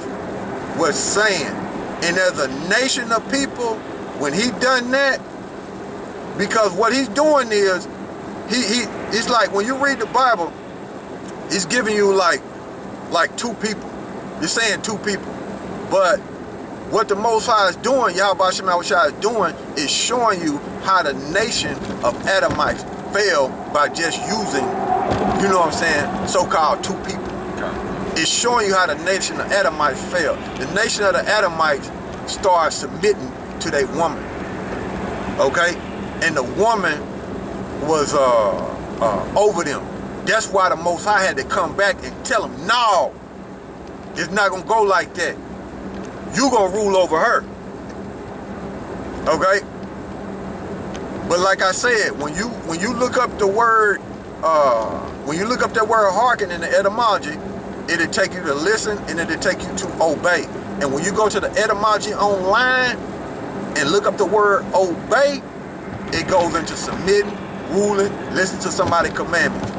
was saying. And as a nation of people, when he done that, because what he's doing is, it's like when you read the Bible, he's giving you like two people. You're saying two people. But what the Most High is doing, YAHAWASHI is doing, is showing you how the nation of Adamites fell by just using, you know what I'm saying, so-called two people. It's showing you how the nation of Adamites fell. The nation of the Adamites started submitting to their woman. Okay? And the woman was over them. That's why the Most High had to come back and tell them, no, it's not going to go like that. You're going to rule over her. Okay? But like I said, when you look up the word, when you look up that word hearken in the etymology, it'll take you to listen and it'll take you to obey. And when you go to the etymology online and look up the word obey, it goes into submitting, ruling, listening to somebody's commandments.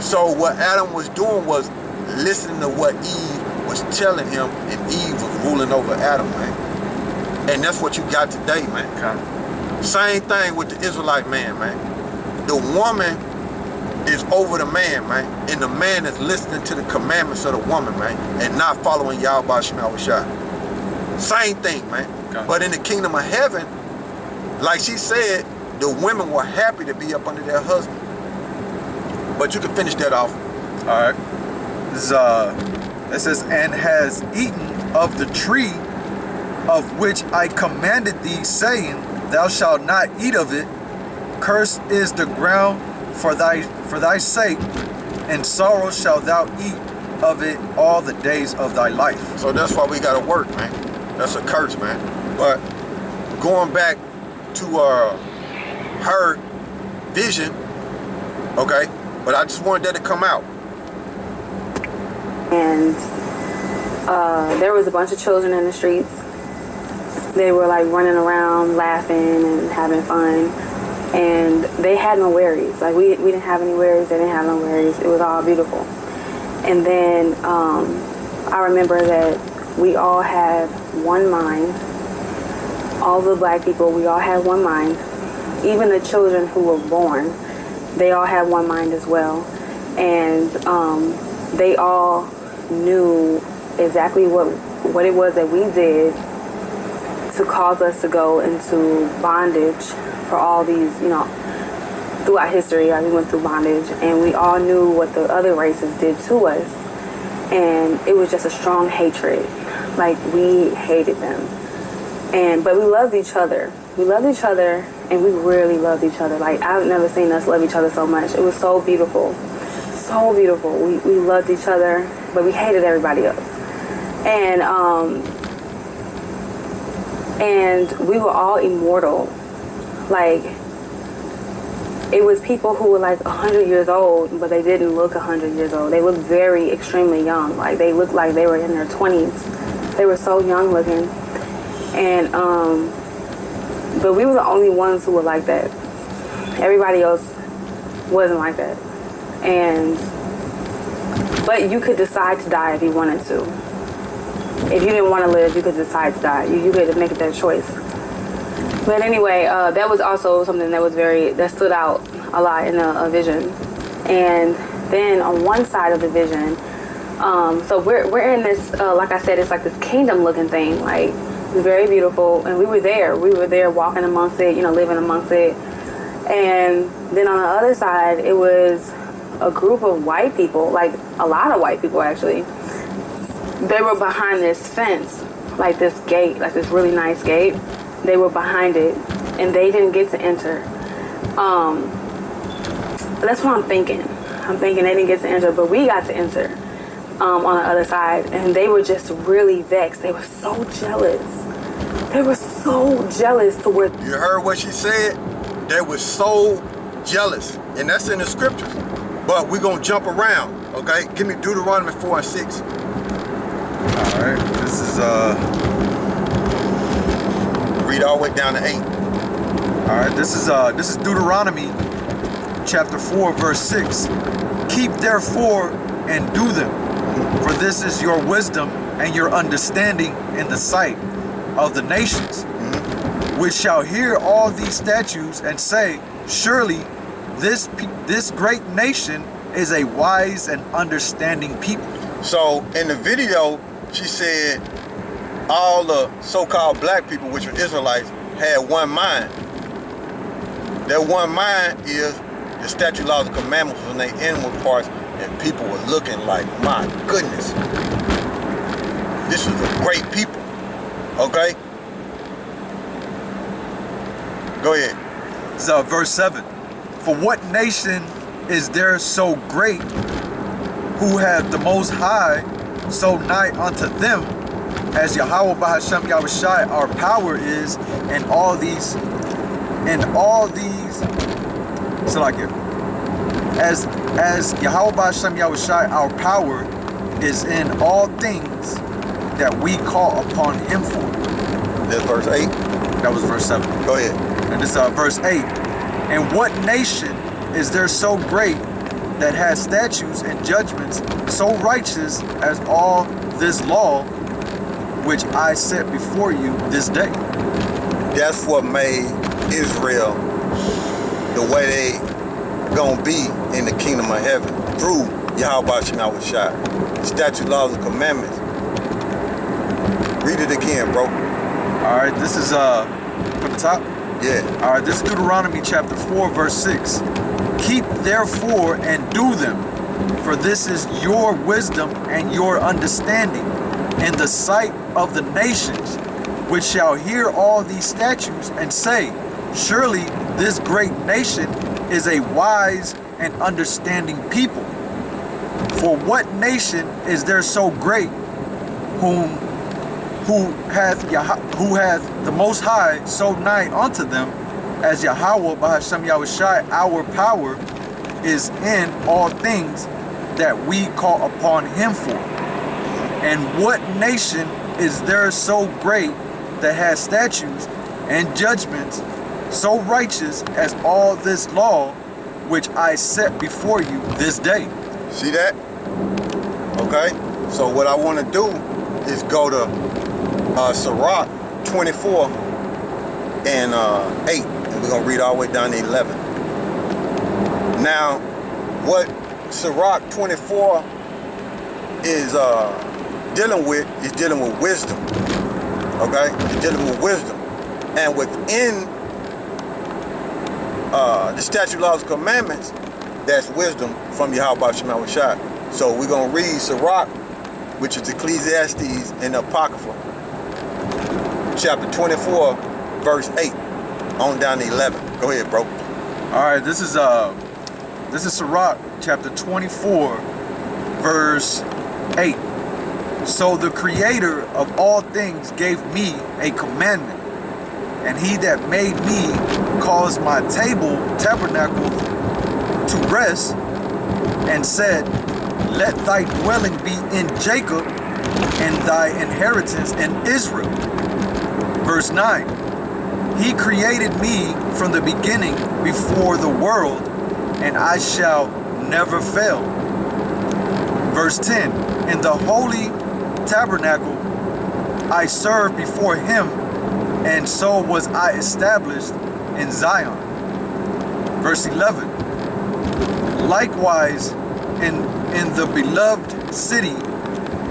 So what Adam was doing was listening to what Eve was telling him, and Eve was ruling over Adam, man. And that's what you got today, man. Okay. Same thing with the Israelite man, man. The woman is over the man, man. And the man is listening to the commandments of the woman, man, and not following YAHAWASHI. Same thing, man. Okay. But in the kingdom of heaven, like she said, the women were happy to be up under their husband. But you can finish that off. All right. This is, it says, and has eaten of the tree of which I commanded thee, saying, thou shalt not eat of it. Cursed is the ground for thy sake, and sorrow shalt thou eat of it all the days of thy life. So that's why we gotta work, man. That's a curse, man. But going back to her vision, okay, but I just wanted that to come out. And there was a bunch of children in the streets. They were like running around, laughing and having fun. And they had no worries. Like we didn't have any worries. They didn't have no worries. It was all beautiful. And then I remember that we all had one mind. all the black people, we all had one mind. Even the children who were born, they all had one mind as well. And they all knew exactly what it was that we did to cause us to go into bondage for all these, throughout history. Like, we went through bondage, and we all knew what the other races did to us. And it was just a strong hatred. Like, we hated them. But we loved each other. We loved each other, and we really loved each other. Like, I've never seen us love each other so much. It was so beautiful. So beautiful. We loved each other, but we hated everybody else. And we were all immortal. Like, it was people who were like 100 years old, but they didn't look 100 years old. They looked very extremely young. Like, they looked like they were in their 20s. They were so young looking. And but we were the only ones who were like that. Everybody else wasn't like that. But you could decide to die if you wanted to. If you didn't want to live, you could decide to die. You could make that choice. But anyway, that was also something that stood out a lot in a vision. And then on one side of the vision, so we're in this, like I said, it's like this kingdom looking thing. Like, it's very beautiful. And we were there walking amongst it, living amongst it. And then on the other side, it was a group of white people, like a lot of white people actually. They were behind this fence, like this gate, like this really nice gate. They were behind it, and they didn't get to enter. That's what I'm thinking. I'm thinking they didn't get to enter, but we got to enter on the other side. And they were just really vexed. They were so jealous. They were so jealous to where... You heard what she said? They were so jealous. And that's in the scriptures. But we're going to jump around, okay? Give me Deuteronomy 4 and 6. All right. This is... Read all the way down to 8. All right. This is Deuteronomy chapter 4, verse 6. Keep therefore and do them, for this is your wisdom and your understanding in the sight of the nations, which shall hear all these statutes and say, surely this great nation is a wise and understanding people. So in the video, she said all the so-called black people, which were Israelites, had one mind. That one mind is the statute, laws, and commandments on their inward parts, and people were looking like, my goodness, this is a great people. Okay? Go ahead. So verse 7. For what nation is there so great, who hath the Most High so nigh unto them, as Yahawah Bahasham Yahawashi our power is, and all these so like it, as Yahawah Bahasham Yahawashi our power is in all things that we call upon him for. That's verse 8. That was verse 7. Go ahead. And this verse 8. And what nation is there so great that has statutes and judgments so righteous as all this law which I set before you this day? That's what made Israel the way they gonna be in the kingdom of heaven, through Yahawah Yahawashi. Statute, laws, and commandments. Read it again, bro. Alright, this is from the top? Yeah. Alright, this is Deuteronomy chapter 4, verse 6. Keep therefore and do them, for this is your wisdom and your understanding in the sight of the nations, which shall hear all these statutes and say, surely this great nation is a wise and understanding people. For what nation is there so great, who hath the Most High so nigh unto them, as Yahawah Bahasham Yahawashi our power is in all things that we call upon him for? And what nation is there so great that has statutes and judgments so righteous as all this law which I set before you this day? See that? Okay? So what I want to do is go to Sirach 24 and 8, and we're going to read all the way down to 11. Now, what Sirach 24 is dealing with wisdom. Okay? It's dealing with wisdom. And within the statute, laws, and commandments, that's wisdom from YAHAWASHI. So we're going to read Sirach, which is Ecclesiastes and the Apocrypha, chapter 24, verse 8, on down to 11. Go ahead, bro. All right, this is Sirach, chapter 24, verse 8. So the Creator of all things gave me a commandment, and he that made me caused my tabernacle to rest, and said, let thy dwelling be in Jacob, and thy inheritance in Israel. Verse 9, he created me from the beginning before the world, and I shall never fail. Verse 10, in the holy tabernacle I served before him, and so was I established in Zion. Verse 11, likewise in the beloved city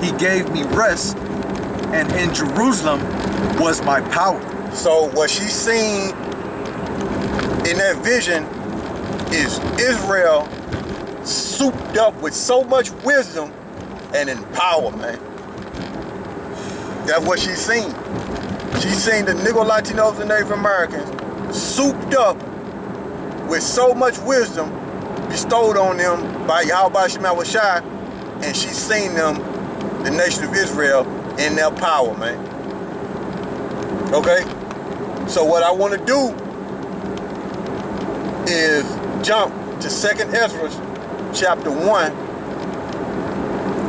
he gave me rest, and in Jerusalem was my power. So what she's seen in that vision is Israel souped up with so much wisdom and in power, man. That's what she's seen. She's seen the Negro, Latinos, and Native Americans souped up with so much wisdom bestowed on them by YAHAWASHI, and she's seen them, the nation of Israel, in their power, man. Okay? So what I want to do is jump to 2nd Ezra, chapter 1.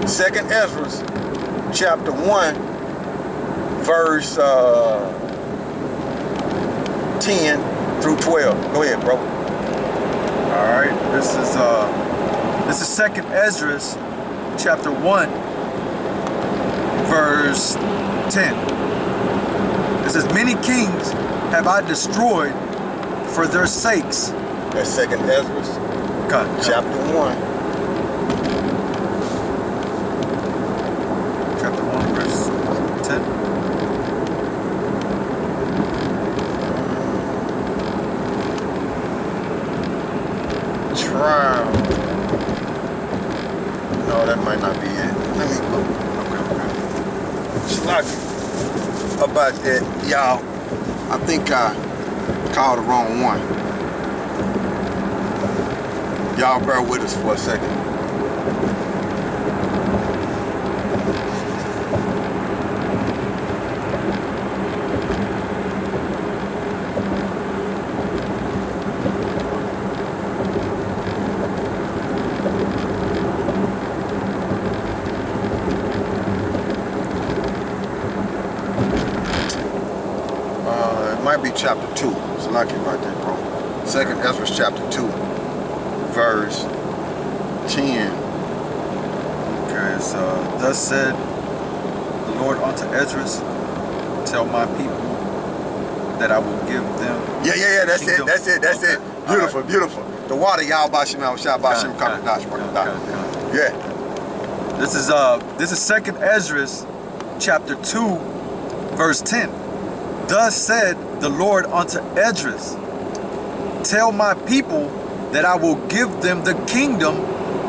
2nd Ezra, chapter 1, verse 10 through 12. Go ahead, bro. All right, this is 2nd Ezra, chapter 1, verse 10. It says, many kings have I destroyed for their sakes. That's 2nd Ezra, chapter 1. Chapter 1, verse 10. Trial. No, that might not be it. Let me look. Okay. About that, y'all. I think I called the wrong one. Y'all bear with us for a second. Might be chapter 2. It's lucky about that, bro. 2nd Ezra chapter 2, verse 10. Okay, so thus said the Lord unto Ezra, tell my people that I will give them. Yeah, that's kingdom. it. That's it. Beautiful, right. Beautiful. The water, y'all Bashim, Bashim, Yeah. This is 2nd Ezra, chapter 2, verse 10. Thus said the Lord unto Ezra, tell my people that I will give them the kingdom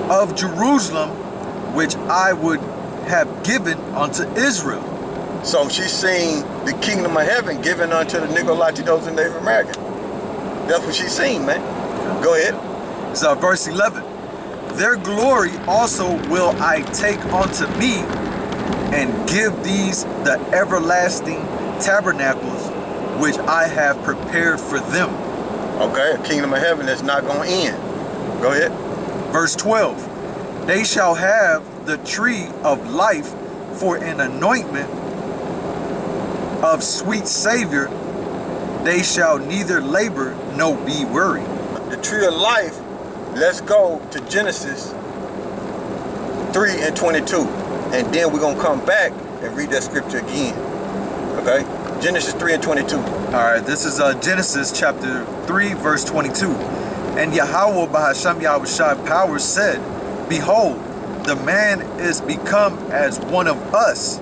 of Jerusalem, which I would have given unto Israel. So she's seen the kingdom of heaven given unto the Negro, Latinos, and Native American. That's what she's seen, man. Go ahead. So verse 11. Their glory also will I take unto me, and give these the everlasting tabernacles which I have prepared for them. Okay, a kingdom of heaven that's not going to end. Go ahead. Verse 12. They shall have the tree of life for an anointment of sweet savor. They shall neither labor nor be weary. The tree of life, let's go to Genesis 3 and 22. And then we're going to come back and read that scripture again. Okay? Genesis 3 and 22. Alright, this is Genesis chapter 3, verse 22. And Yahawah Bahasham YAHAWASHI power said, Behold, the man is become as one of us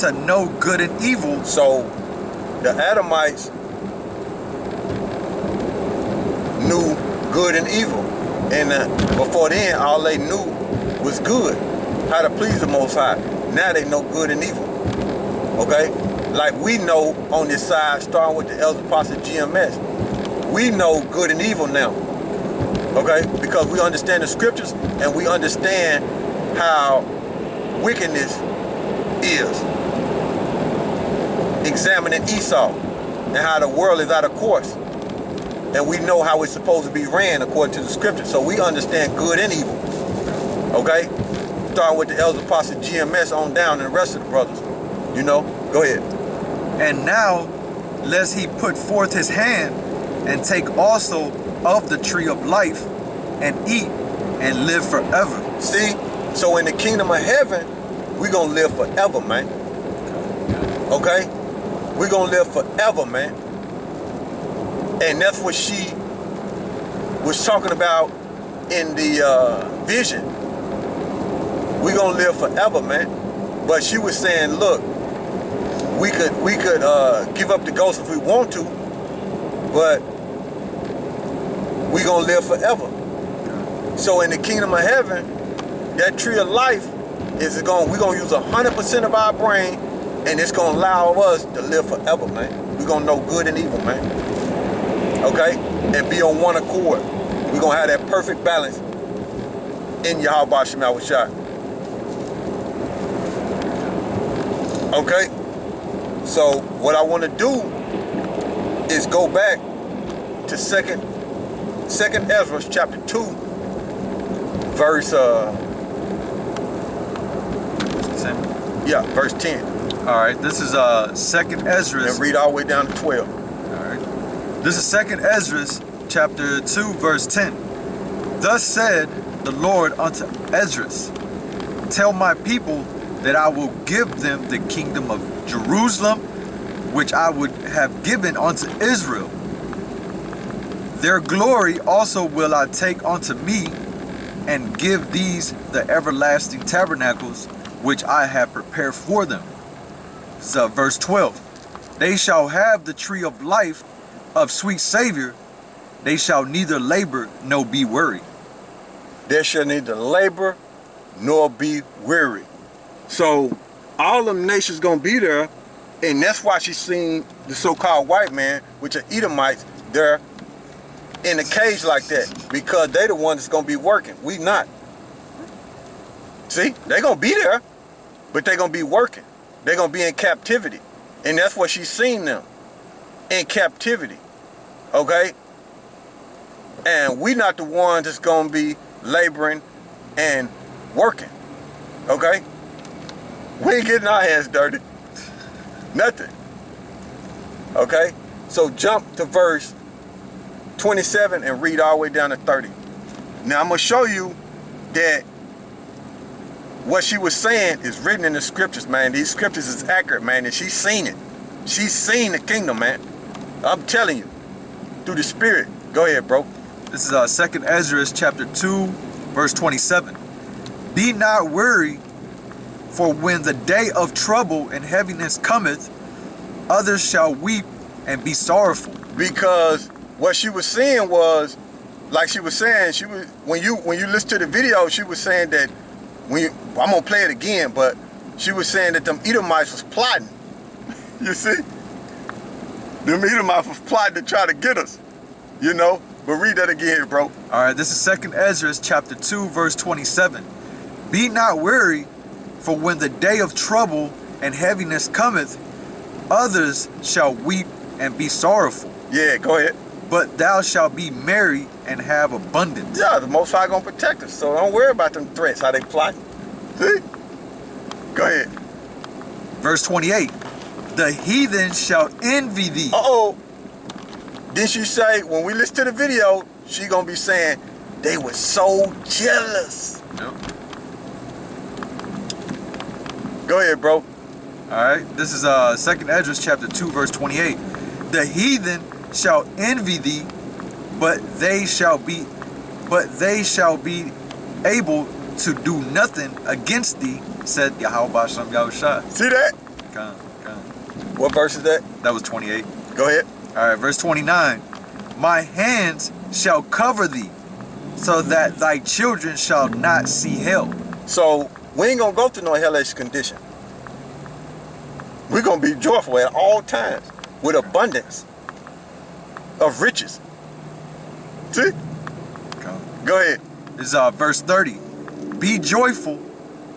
to know good and evil. So the Adamites knew good and evil. And before then, all they knew was good, how to please the Most High. Now they know good and evil. Okay? Like we know on this side, starting with the Elder Apostle GMS, we know good and evil now. Okay? Because we understand the scriptures and we understand how wickedness is. Examining Esau and how the world is out of course. And we know how it's supposed to be ran according to the scriptures. So we understand good and evil. Okay? Starting with the Elder Apostle GMS on down and the rest of the brothers. You know? Go ahead. And now, lest he put forth his hand and take also of the tree of life and eat and live forever. See? So in the kingdom of heaven, we're going to live forever, man. Okay? We're going to live forever, man. And that's what she was talking about in the vision. We're going to live forever, man. But she was saying, look, we could give up the ghost if we want to, but we're going to live forever. So in the kingdom of heaven, that tree of life we're going to use 100% of our brain, and it's going to allow us to live forever, man. We're going to know good and evil, man. Okay? And be on one accord. We're going to have that perfect balance in Yahawah Shem Yahushua. Okay? So what I want to do is go back to second Ezra chapter 2, verse 10. Alright, this is 2nd Ezra. And read all the way down to 12. Alright. This is 2nd Ezra chapter 2, verse 10. Thus said the Lord unto Ezra, Tell my people that I will give them the kingdom of Jerusalem, which I would have given unto Israel. Their glory also will I take unto me, and give these the everlasting tabernacles, which I have prepared for them. So verse 12. They shall have the tree of life of sweet Savior. They shall neither labor nor be weary. They shall neither labor nor be weary. So all them nations gonna be there, and that's why she's seen the so-called white man, which are Edomites, there in a cage like that, because they the ones that's gonna be working. We not. See, they gonna be there, but they gonna be working. They gonna be in captivity, and that's what she's seen them in captivity. Okay, and we not the ones that's gonna be laboring and working. Okay. We ain't getting our hands dirty. Nothing. Okay? So jump to verse 27 and read all the way down to 30. Now I'm going to show you that what she was saying is written in the scriptures, man. These scriptures is accurate, man, and she's seen it. She's seen the kingdom, man. I'm telling you. Through the Spirit. Go ahead, bro. This is 2nd Ezra chapter 2, verse 27. Be not weary, for when the day of trouble and heaviness cometh, others shall weep and be sorrowful. Because what she was saying was, like she was saying, when you listen to the video, she was saying that I'm gonna play it again, but she was saying that them Edomites was plotting. You see? Them Edomites was plotting to try to get us. You know? But read that again, bro. Alright, this is 2nd Ezra chapter 2, verse 27. Be not weary, for when the day of trouble and heaviness cometh, others shall weep and be sorrowful. Yeah, go ahead. But thou shalt be merry and have abundance. Yeah, the Most High gonna protect us, so don't worry about them threats, how they plot. See? Go ahead. Verse 28. The heathen shall envy thee. Uh-oh. Didn't she say, when we listen to the video, she gonna be saying, they were so jealous. Yep. Go ahead, bro. Alright, this is 2nd Esdras chapter 2 verse 28. The heathen shall envy thee, but they shall be able to do nothing against thee, said YAHAWASHI. See that? Come. What verse is that? That was 28. Go ahead. Alright, verse 29. My hands shall cover thee, so that thy children shall not see hell. So we ain't gonna go through no hellish condition. We're gonna be joyful at all times with abundance of riches. See? Come. Go ahead. This is verse 30. Be joyful,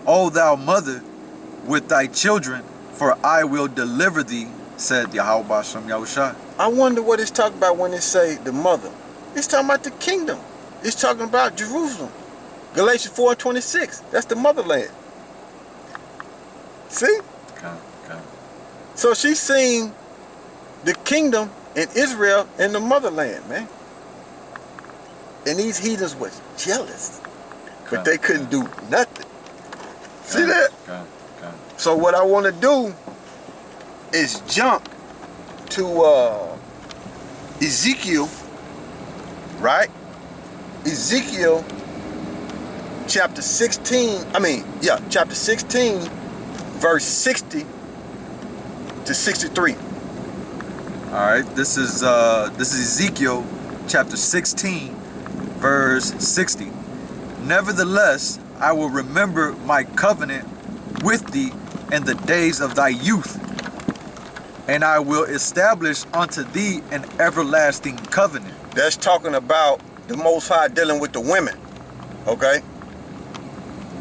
O thou mother, with thy children, for I will deliver thee, said YAHAWASHI. I wonder what it's talking about when it say the mother. It's talking about the kingdom. It's talking about Jerusalem. Galatians 4:26. That's the motherland. See? Come. So she's seeing the kingdom in Israel in the motherland, man. And these heathens was jealous. But they couldn't do nothing. See that? Come. So what I want to do is jump to Ezekiel, right? Ezekiel chapter 16, chapter 16, verse 60 to 63. Alright, this is Ezekiel chapter 16, verse 60. Nevertheless, I will remember my covenant with thee in the days of thy youth, and I will establish unto thee an everlasting covenant. That's talking about the Most High dealing with the women, okay?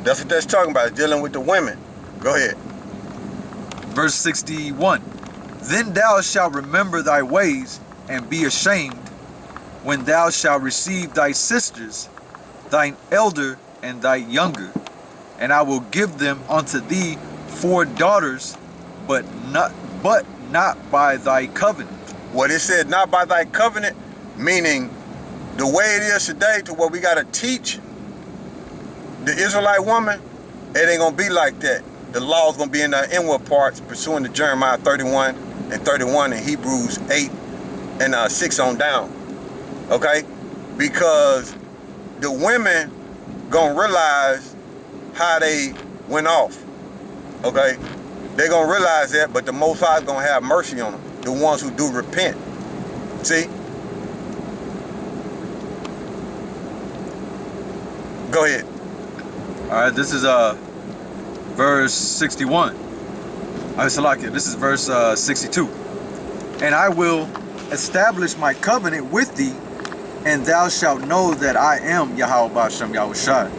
That's what that's talking about, dealing with the women. Go ahead. Verse 61. Then thou shalt remember thy ways and be ashamed when thou shalt receive thy sisters, thine elder and thy younger, and I will give them unto thee for daughters, but not by thy covenant. What it said, not by thy covenant, meaning the way it is today to what we got to teach the Israelite woman, it ain't going to be like that. The law is going to be in the inward parts, pursuant to Jeremiah 31 and 31 and Hebrews 8 and 6 on down. Okay? Because the women going to realize how they went off. Okay? They're going to realize that, but the Most High is going to have mercy on them. The ones who do repent. See? Go ahead. Alright, this is verse 61. This is verse 62. And I will establish my covenant with thee, and thou shalt know that I am YAHAWASHI.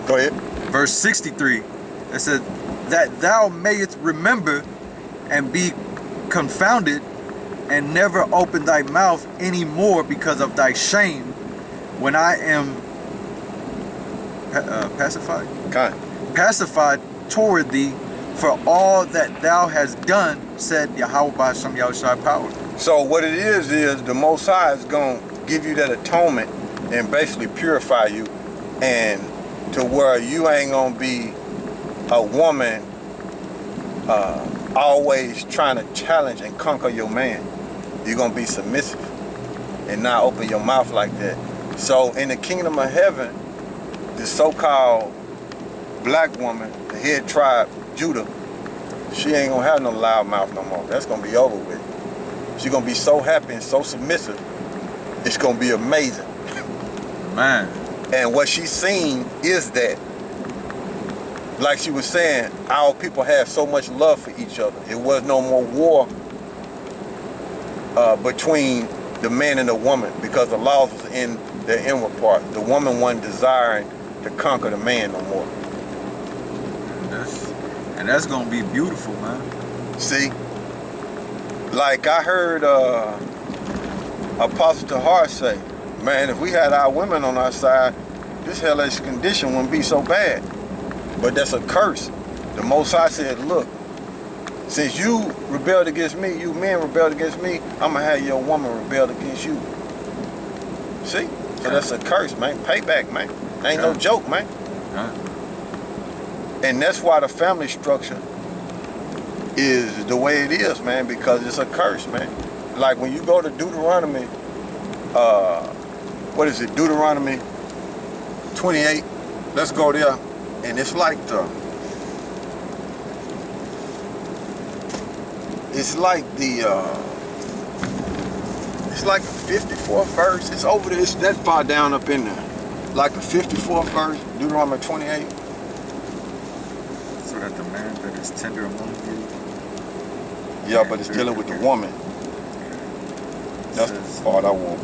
Go ahead. Verse 63. It said, that thou mayest remember and be confounded, and never open thy mouth any more because of thy shame, when I am pacified toward thee for all that thou hast done, said YAHAWASHI power. So what it is the Most High is going to give you that atonement and basically purify you, and to where you ain't going to be a woman always trying to challenge and conquer your man. You're going to be submissive and not open your mouth like that. So in the kingdom of heaven, the so-called black woman, the head tribe, Judah, she ain't going to have no loud mouth no more. That's going to be over with. She's going to be so happy and so submissive. It's going to be amazing. Man. And what she's seen is that, like she was saying, our people have so much love for each other. It was no more war between the man and the woman, because the laws was in their inward part. The woman wasn't desiring to conquer the man no more. And that's gonna be beautiful, man. See, like I heard Apostle Tahar say, man, if we had our women on our side, this hellish condition wouldn't be so bad. But that's a curse. The Most High said, look, since you rebelled against me, you men rebelled against me, I'm going to have your woman rebelled against you. See? So that's a curse, man. Payback, man. Ain't no joke, man. And that's why the family structure is the way it is, man, because it's a curse, man. Like when you go to Deuteronomy, what is it, Deuteronomy 28, let's go there, and it's like the 54th verse. It's over there, it's that far down up in there. Like the 54th verse, Deuteronomy 28. So that the man that is tender among you. Yeah, but it's dealing with the woman. That's the part I want.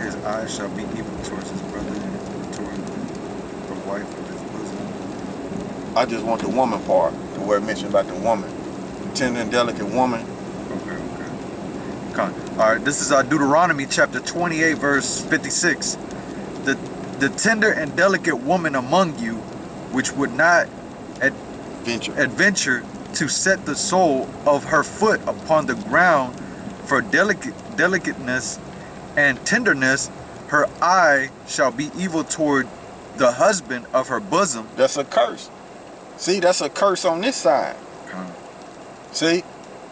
His eyes shall be evil towards his brother and toward the wife of his bosom. I just want the woman part, to where it mentioned about the woman. Tender and delicate woman. Okay. Come on. All right, this is Deuteronomy chapter 28, verse 56. The tender and delicate woman among you, which would not adventure to set the sole of her foot upon the ground for delicateness and tenderness, her eye shall be evil toward the husband of her bosom. That's a curse. See, that's a curse on this side. See,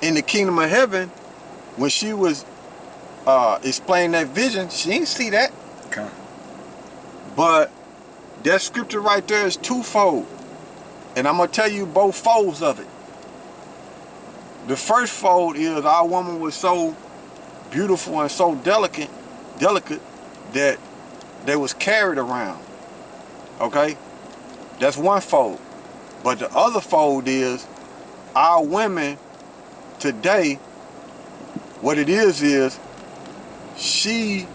in the kingdom of heaven, when she was explaining that vision, she didn't see that. But that scripture right there is twofold. And I'm going to tell you both folds of it. The first fold is our woman was so beautiful and so delicate that they was carried around. Okay? That's one fold. But the other fold is our women today, what it is she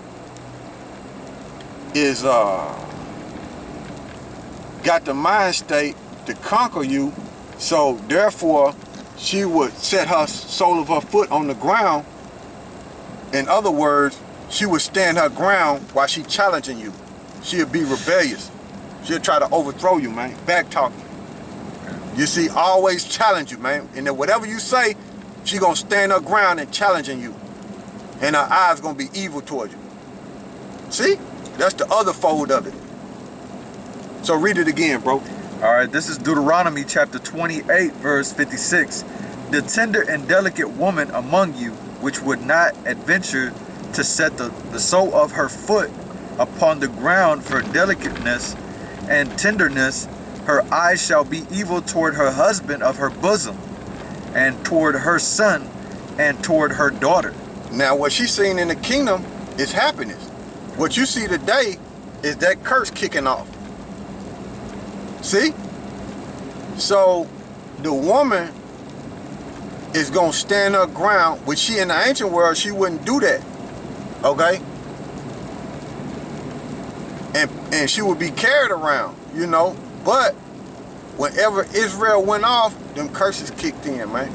is got the mind state to conquer you, so therefore she would set her sole of her foot on the ground. In other words, she would stand her ground while she challenging you. She'll be rebellious. She'll try to overthrow you, man. Back talking. You see, always challenge you, man. And then whatever you say, she gonna stand her ground and challenging you. And her eyes gonna be evil towards you. See? That's the other fold of it. So read it again, bro. All right, this is Deuteronomy chapter 28, verse 56. The tender and delicate woman among you, which would not adventure to set the sole of her foot upon the ground for delicateness and tenderness, her eyes shall be evil toward her husband of her bosom, and toward her son, and toward her daughter. Now, what she's seeing in the kingdom is happiness. What you see today is that curse kicking off. See? So, the woman is going to stand her ground, which she in the ancient world, she wouldn't do that. Okay? And she would be carried around, you know. But whenever Israel went off, them curses kicked in, man.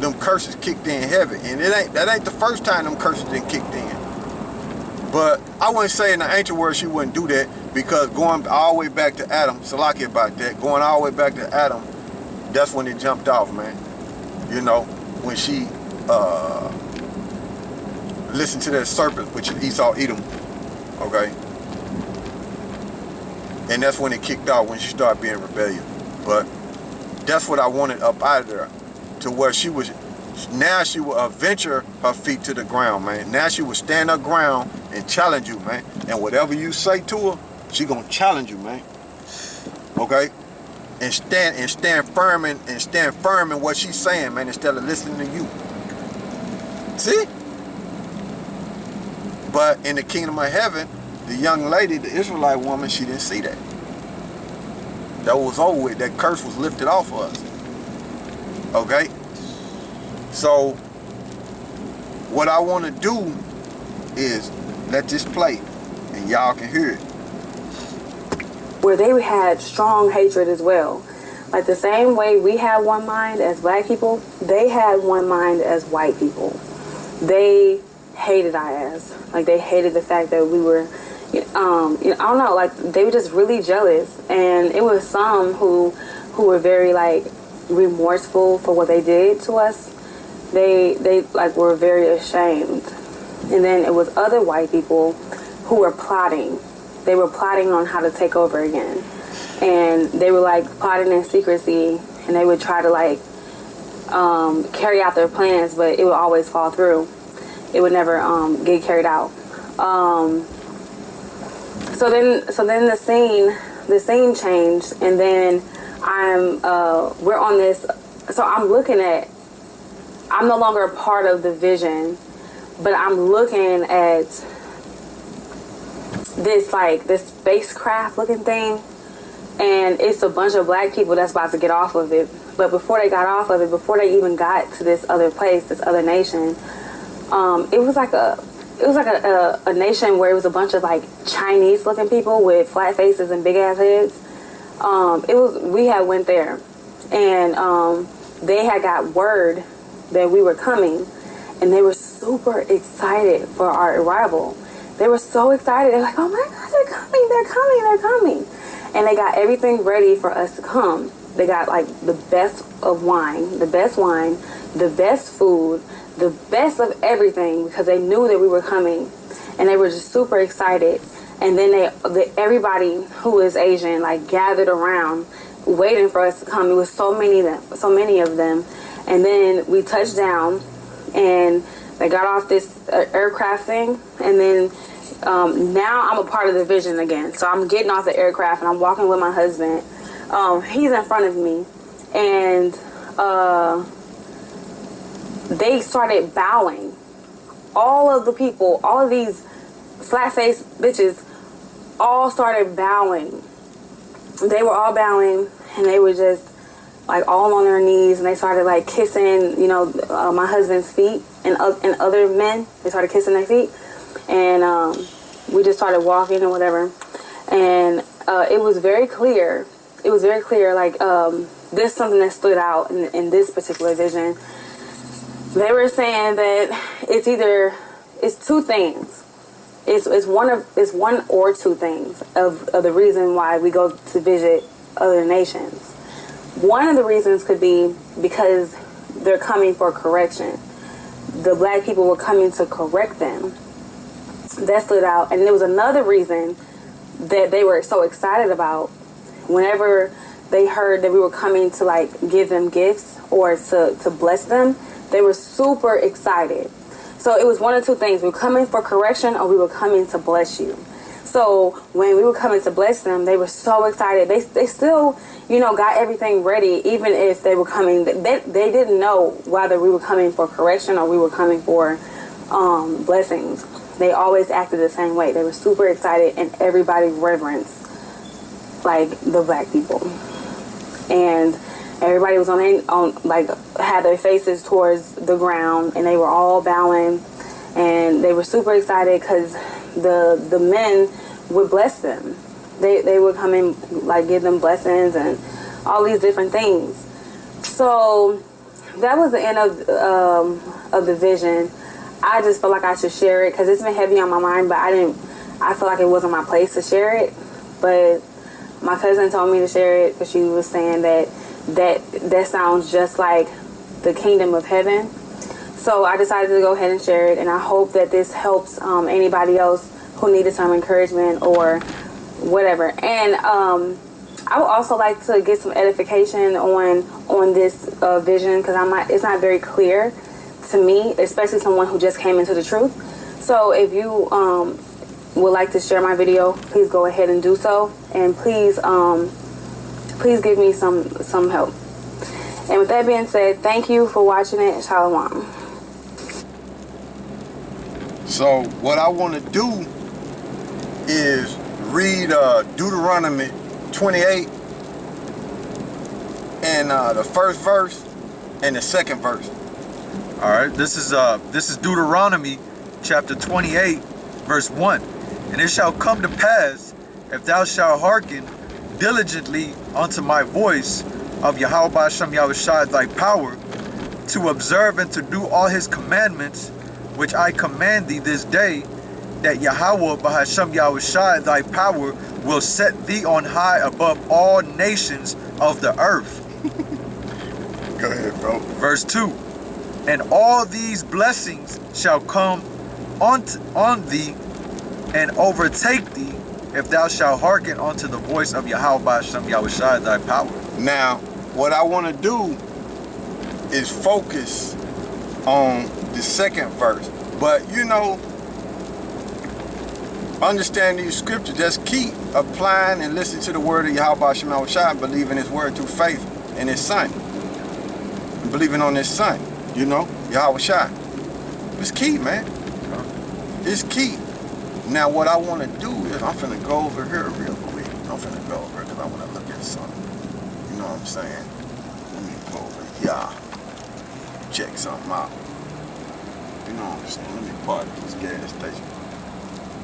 Them curses kicked in heavy. And that ain't the first time them curses done kicked in. But I wouldn't say in the ancient world she wouldn't do that, because going all the way back to Adam, Salaki about that, going all the way back to Adam, that's when it jumped off, man. You know, when she listened to that serpent, which is Esau Edom, okay? And that's when it kicked off, when she started being rebellious. But that's what I wanted up out of there, to where she was, now she will venture her feet to the ground, man. Now she will stand her ground and challenge you, man. And whatever you say to her, she gonna challenge you, man. Okay? And stand firm in what she's saying, man, instead of listening to you. See? But in the kingdom of heaven, the young lady, the Israelite woman, she didn't see that. That was over with. That curse was lifted off of us. Okay? So, what I want to do is let this play, and y'all can hear it. Where they had strong hatred as well. Like the same way we have one mind as black people, they had one mind as white people. They hated our ass. Like they hated the fact that we were, I don't know, like they were just really jealous. And it was some who were very like remorseful for what they did to us. They like were very ashamed. And then it was other white people who were plotting. They were plotting on how to take over again. and they were like plotting in secrecy, and they would try to like carry out their plans, but it would always fall through. It would never get carried out. So then the scene changed, and then we're on this. So I'm no longer a part of the vision, but I'm looking at this spacecraft looking thing, and it's a bunch of black people that's about to get off of it. But before they got off of it, before they even got to this other place, this other nation, it was like a nation where it was a bunch of like Chinese looking people with flat faces and big ass heads. We had went there, and they had got word that we were coming, and they were super excited for our arrival. They were so excited. They're like, oh my God, they're coming. And they got everything ready for us to come. They got like the best wine, the best food, the best of everything, because they knew that we were coming, and they were just super excited. And then everybody who is Asian like gathered around waiting for us to come. It was so many of them. And then we touched down, and they got off this aircraft thing, and then now I'm a part of the vision again. So I'm getting off the aircraft, and I'm walking with my husband. He's in front of me, and they started bowing. All of the people, all of these flat-faced bitches, all started bowing. They were all bowing, and they were just like all on their knees, and they started like kissing, my husband's feet, and other men. They started kissing their feet, and we just started walking and whatever. And it was very clear. Like this is something that stood out in this particular vision. They were saying that it's two things. It's one or two things of the reason why we go to visit other nations. One of the reasons could be because they're coming for correction. The black people were coming to correct them. That stood out. And there was another reason that they were so excited about. Whenever they heard that we were coming to like give them gifts or to bless them, they were super excited. So it was one of two things. We were coming for correction, or we were coming to bless you. So when we were coming to bless them, they were so excited. They still, got everything ready, even if they were coming. They didn't know whether we were coming for correction or we were coming for blessings. They always acted the same way. They were super excited, and everybody reverenced like the black people. And everybody was had their faces towards the ground, and they were all bowing, and they were super excited because the men would bless them. They would come and like give them blessings and all these different things. So that was the end of the vision. I just felt like I should share it because it's been heavy on my mind, but I feel like it wasn't my place to share it. But my cousin told me to share it because she was saying that sounds just like the kingdom of heaven. So I decided to go ahead and share it, and I hope that this helps anybody else who needed some encouragement or whatever. And I would also like to get some edification on this vision, because it's not very clear to me, especially someone who just came into the truth. So if you would like to share my video, please go ahead and do so, and please give me some help. And with that being said, thank you for watching it. Shalom. So what I want to do is read Deuteronomy 28 and the first verse and the second verse. All right, this is Deuteronomy chapter 28, verse 1. And it shall come to pass, if thou shalt hearken diligently unto my voice of YAHAWAH SHAM YAHAWASHI thy power, to observe and to do all his commandments, which I command thee this day, that YAHAWAH SHAM YAHAWASHI thy power will set thee on high above all nations of the earth. Go ahead, bro. Verse 2. And all these blessings shall come on thee and overtake thee, if thou shalt hearken unto the voice of Yahawah Shem Yahushai thy power. Now, what I want to do is focus on the second verse. But, you know, understand these scriptures. Just keep applying and listening to the word of Yahawah Shem Yahushai, and believing his word through faith in his son. And believing on his son, you know, Yahawashi. It's key, man. It's key. Now, what I want to do is I'm finna go over here real quick. I'm finna go over here because I want to look at something. You know what I'm saying? Let me go over here. Check something out. You know what I'm saying? Let me park at this gas station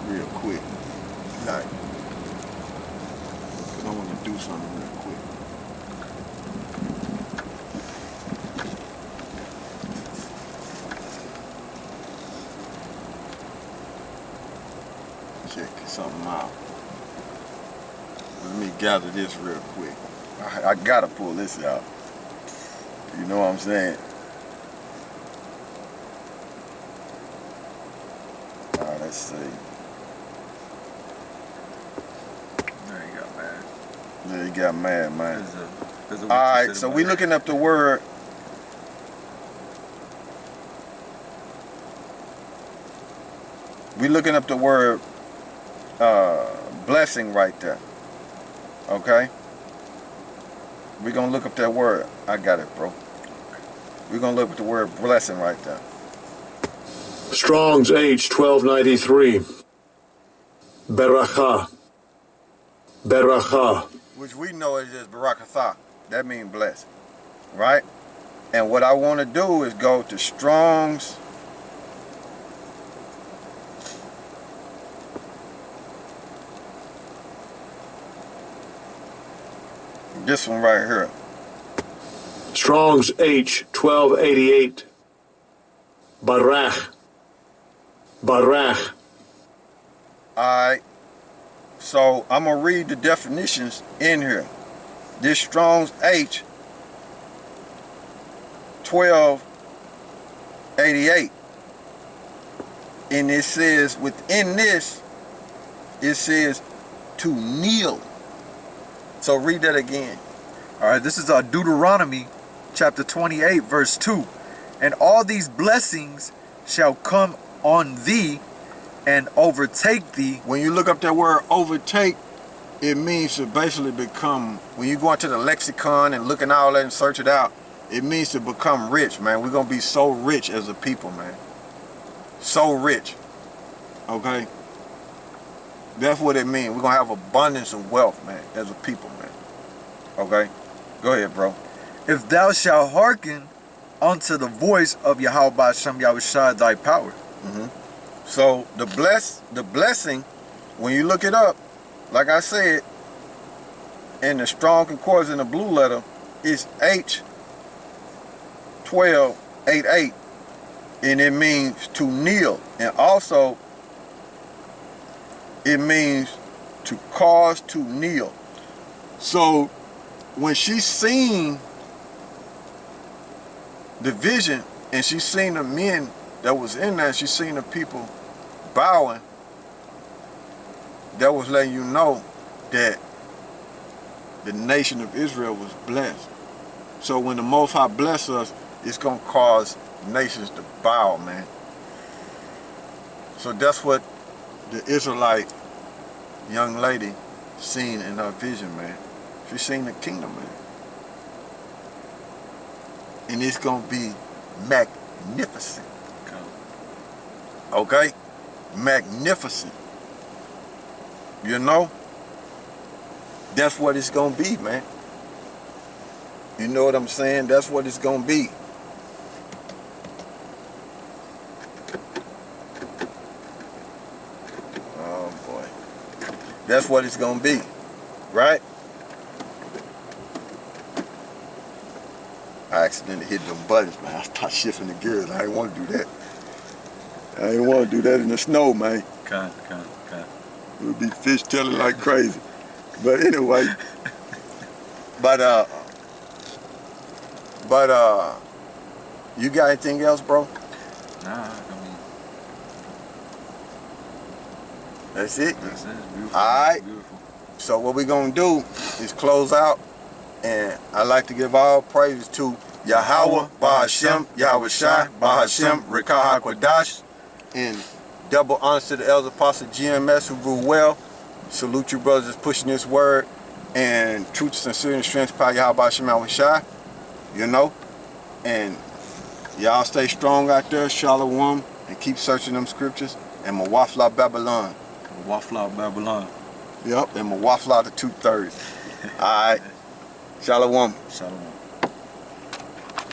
real quick. Like, because I want to do something real quick. Check something out. Let me gather this real quick. I gotta pull this out. You know what I'm saying? Alright, let's see. There you got mad. Yeah, you got mad, man. Alright, so we looking up the word. We looking up the word blessing right there. Okay? We're gonna look up that word. I got it, bro. We're gonna look up the word blessing right there. Strong's H 1293. Beracha. Beracha. Which we know is just barakatha. That means blessed. Right? And what I want to do is go to Strong's. This one right here. Strong's H 1288. Barach. Barach. Alright. So I'm going to read the definitions in here. This Strong's H 1288. And it says, within this, it says to kneel. So read that again. All right, this is Deuteronomy chapter 28, verse 2. And all these blessings shall come on thee and overtake thee. When you look up that word overtake, it means to basically become, when you go into the lexicon and looking all that and search it out, it means to become rich, man. We're going to be so rich as a people, man. So rich. Okay? That's what it means. We're going to have abundance of wealth, man, as a people, man. Okay? Go ahead, bro. If thou shalt hearken unto the voice of Yahawah Shem Yahushai thy power. So the blessing, when you look it up, like I said, in the Strong Concordance in the blue letter, is H 1288. And it means to kneel. And also, it means to cause to kneel. So when she seen the vision and she seen the men that was in there, she seen the people bowing, that was letting you know that the nation of Israel was blessed. So when the Most High bless us, it's going to cause nations to bow, man. So that's what the Israelite young lady seen in her vision, man. She seen the kingdom, man. And it's going to be magnificent. Okay? Magnificent. You know? That's what it's going to be, man. You know what I'm saying? That's what it's going to be. Oh, boy. That's what it's going to be. Right? I accidentally hit them buttons, man. I started shifting the gears. I didn't want to do that. I didn't want to do that in the snow, man. Can't. It would be fishtailing like crazy. But anyway. But you got anything else, bro? Nah, That's it? That's it. Beautiful. Alright. Beautiful. So what we're going to do is close out. And I'd like to give all praises to Yahawah, Bahashem, YAHAWASHI, Bahashem, Rekah HaKwadash, and double honors to the Elder Apostle GMS who rule well. Salute you brothers that's pushing this word. And truth, sincerity, and strength, power, Yahawah Shema Shai. You know? And y'all stay strong out there, Shalom, and keep searching them scriptures. And Mawafla Babylon. Mawafla Babylon. Yep, and Mawafla the 2/3. Alright. Shalom. Shalom.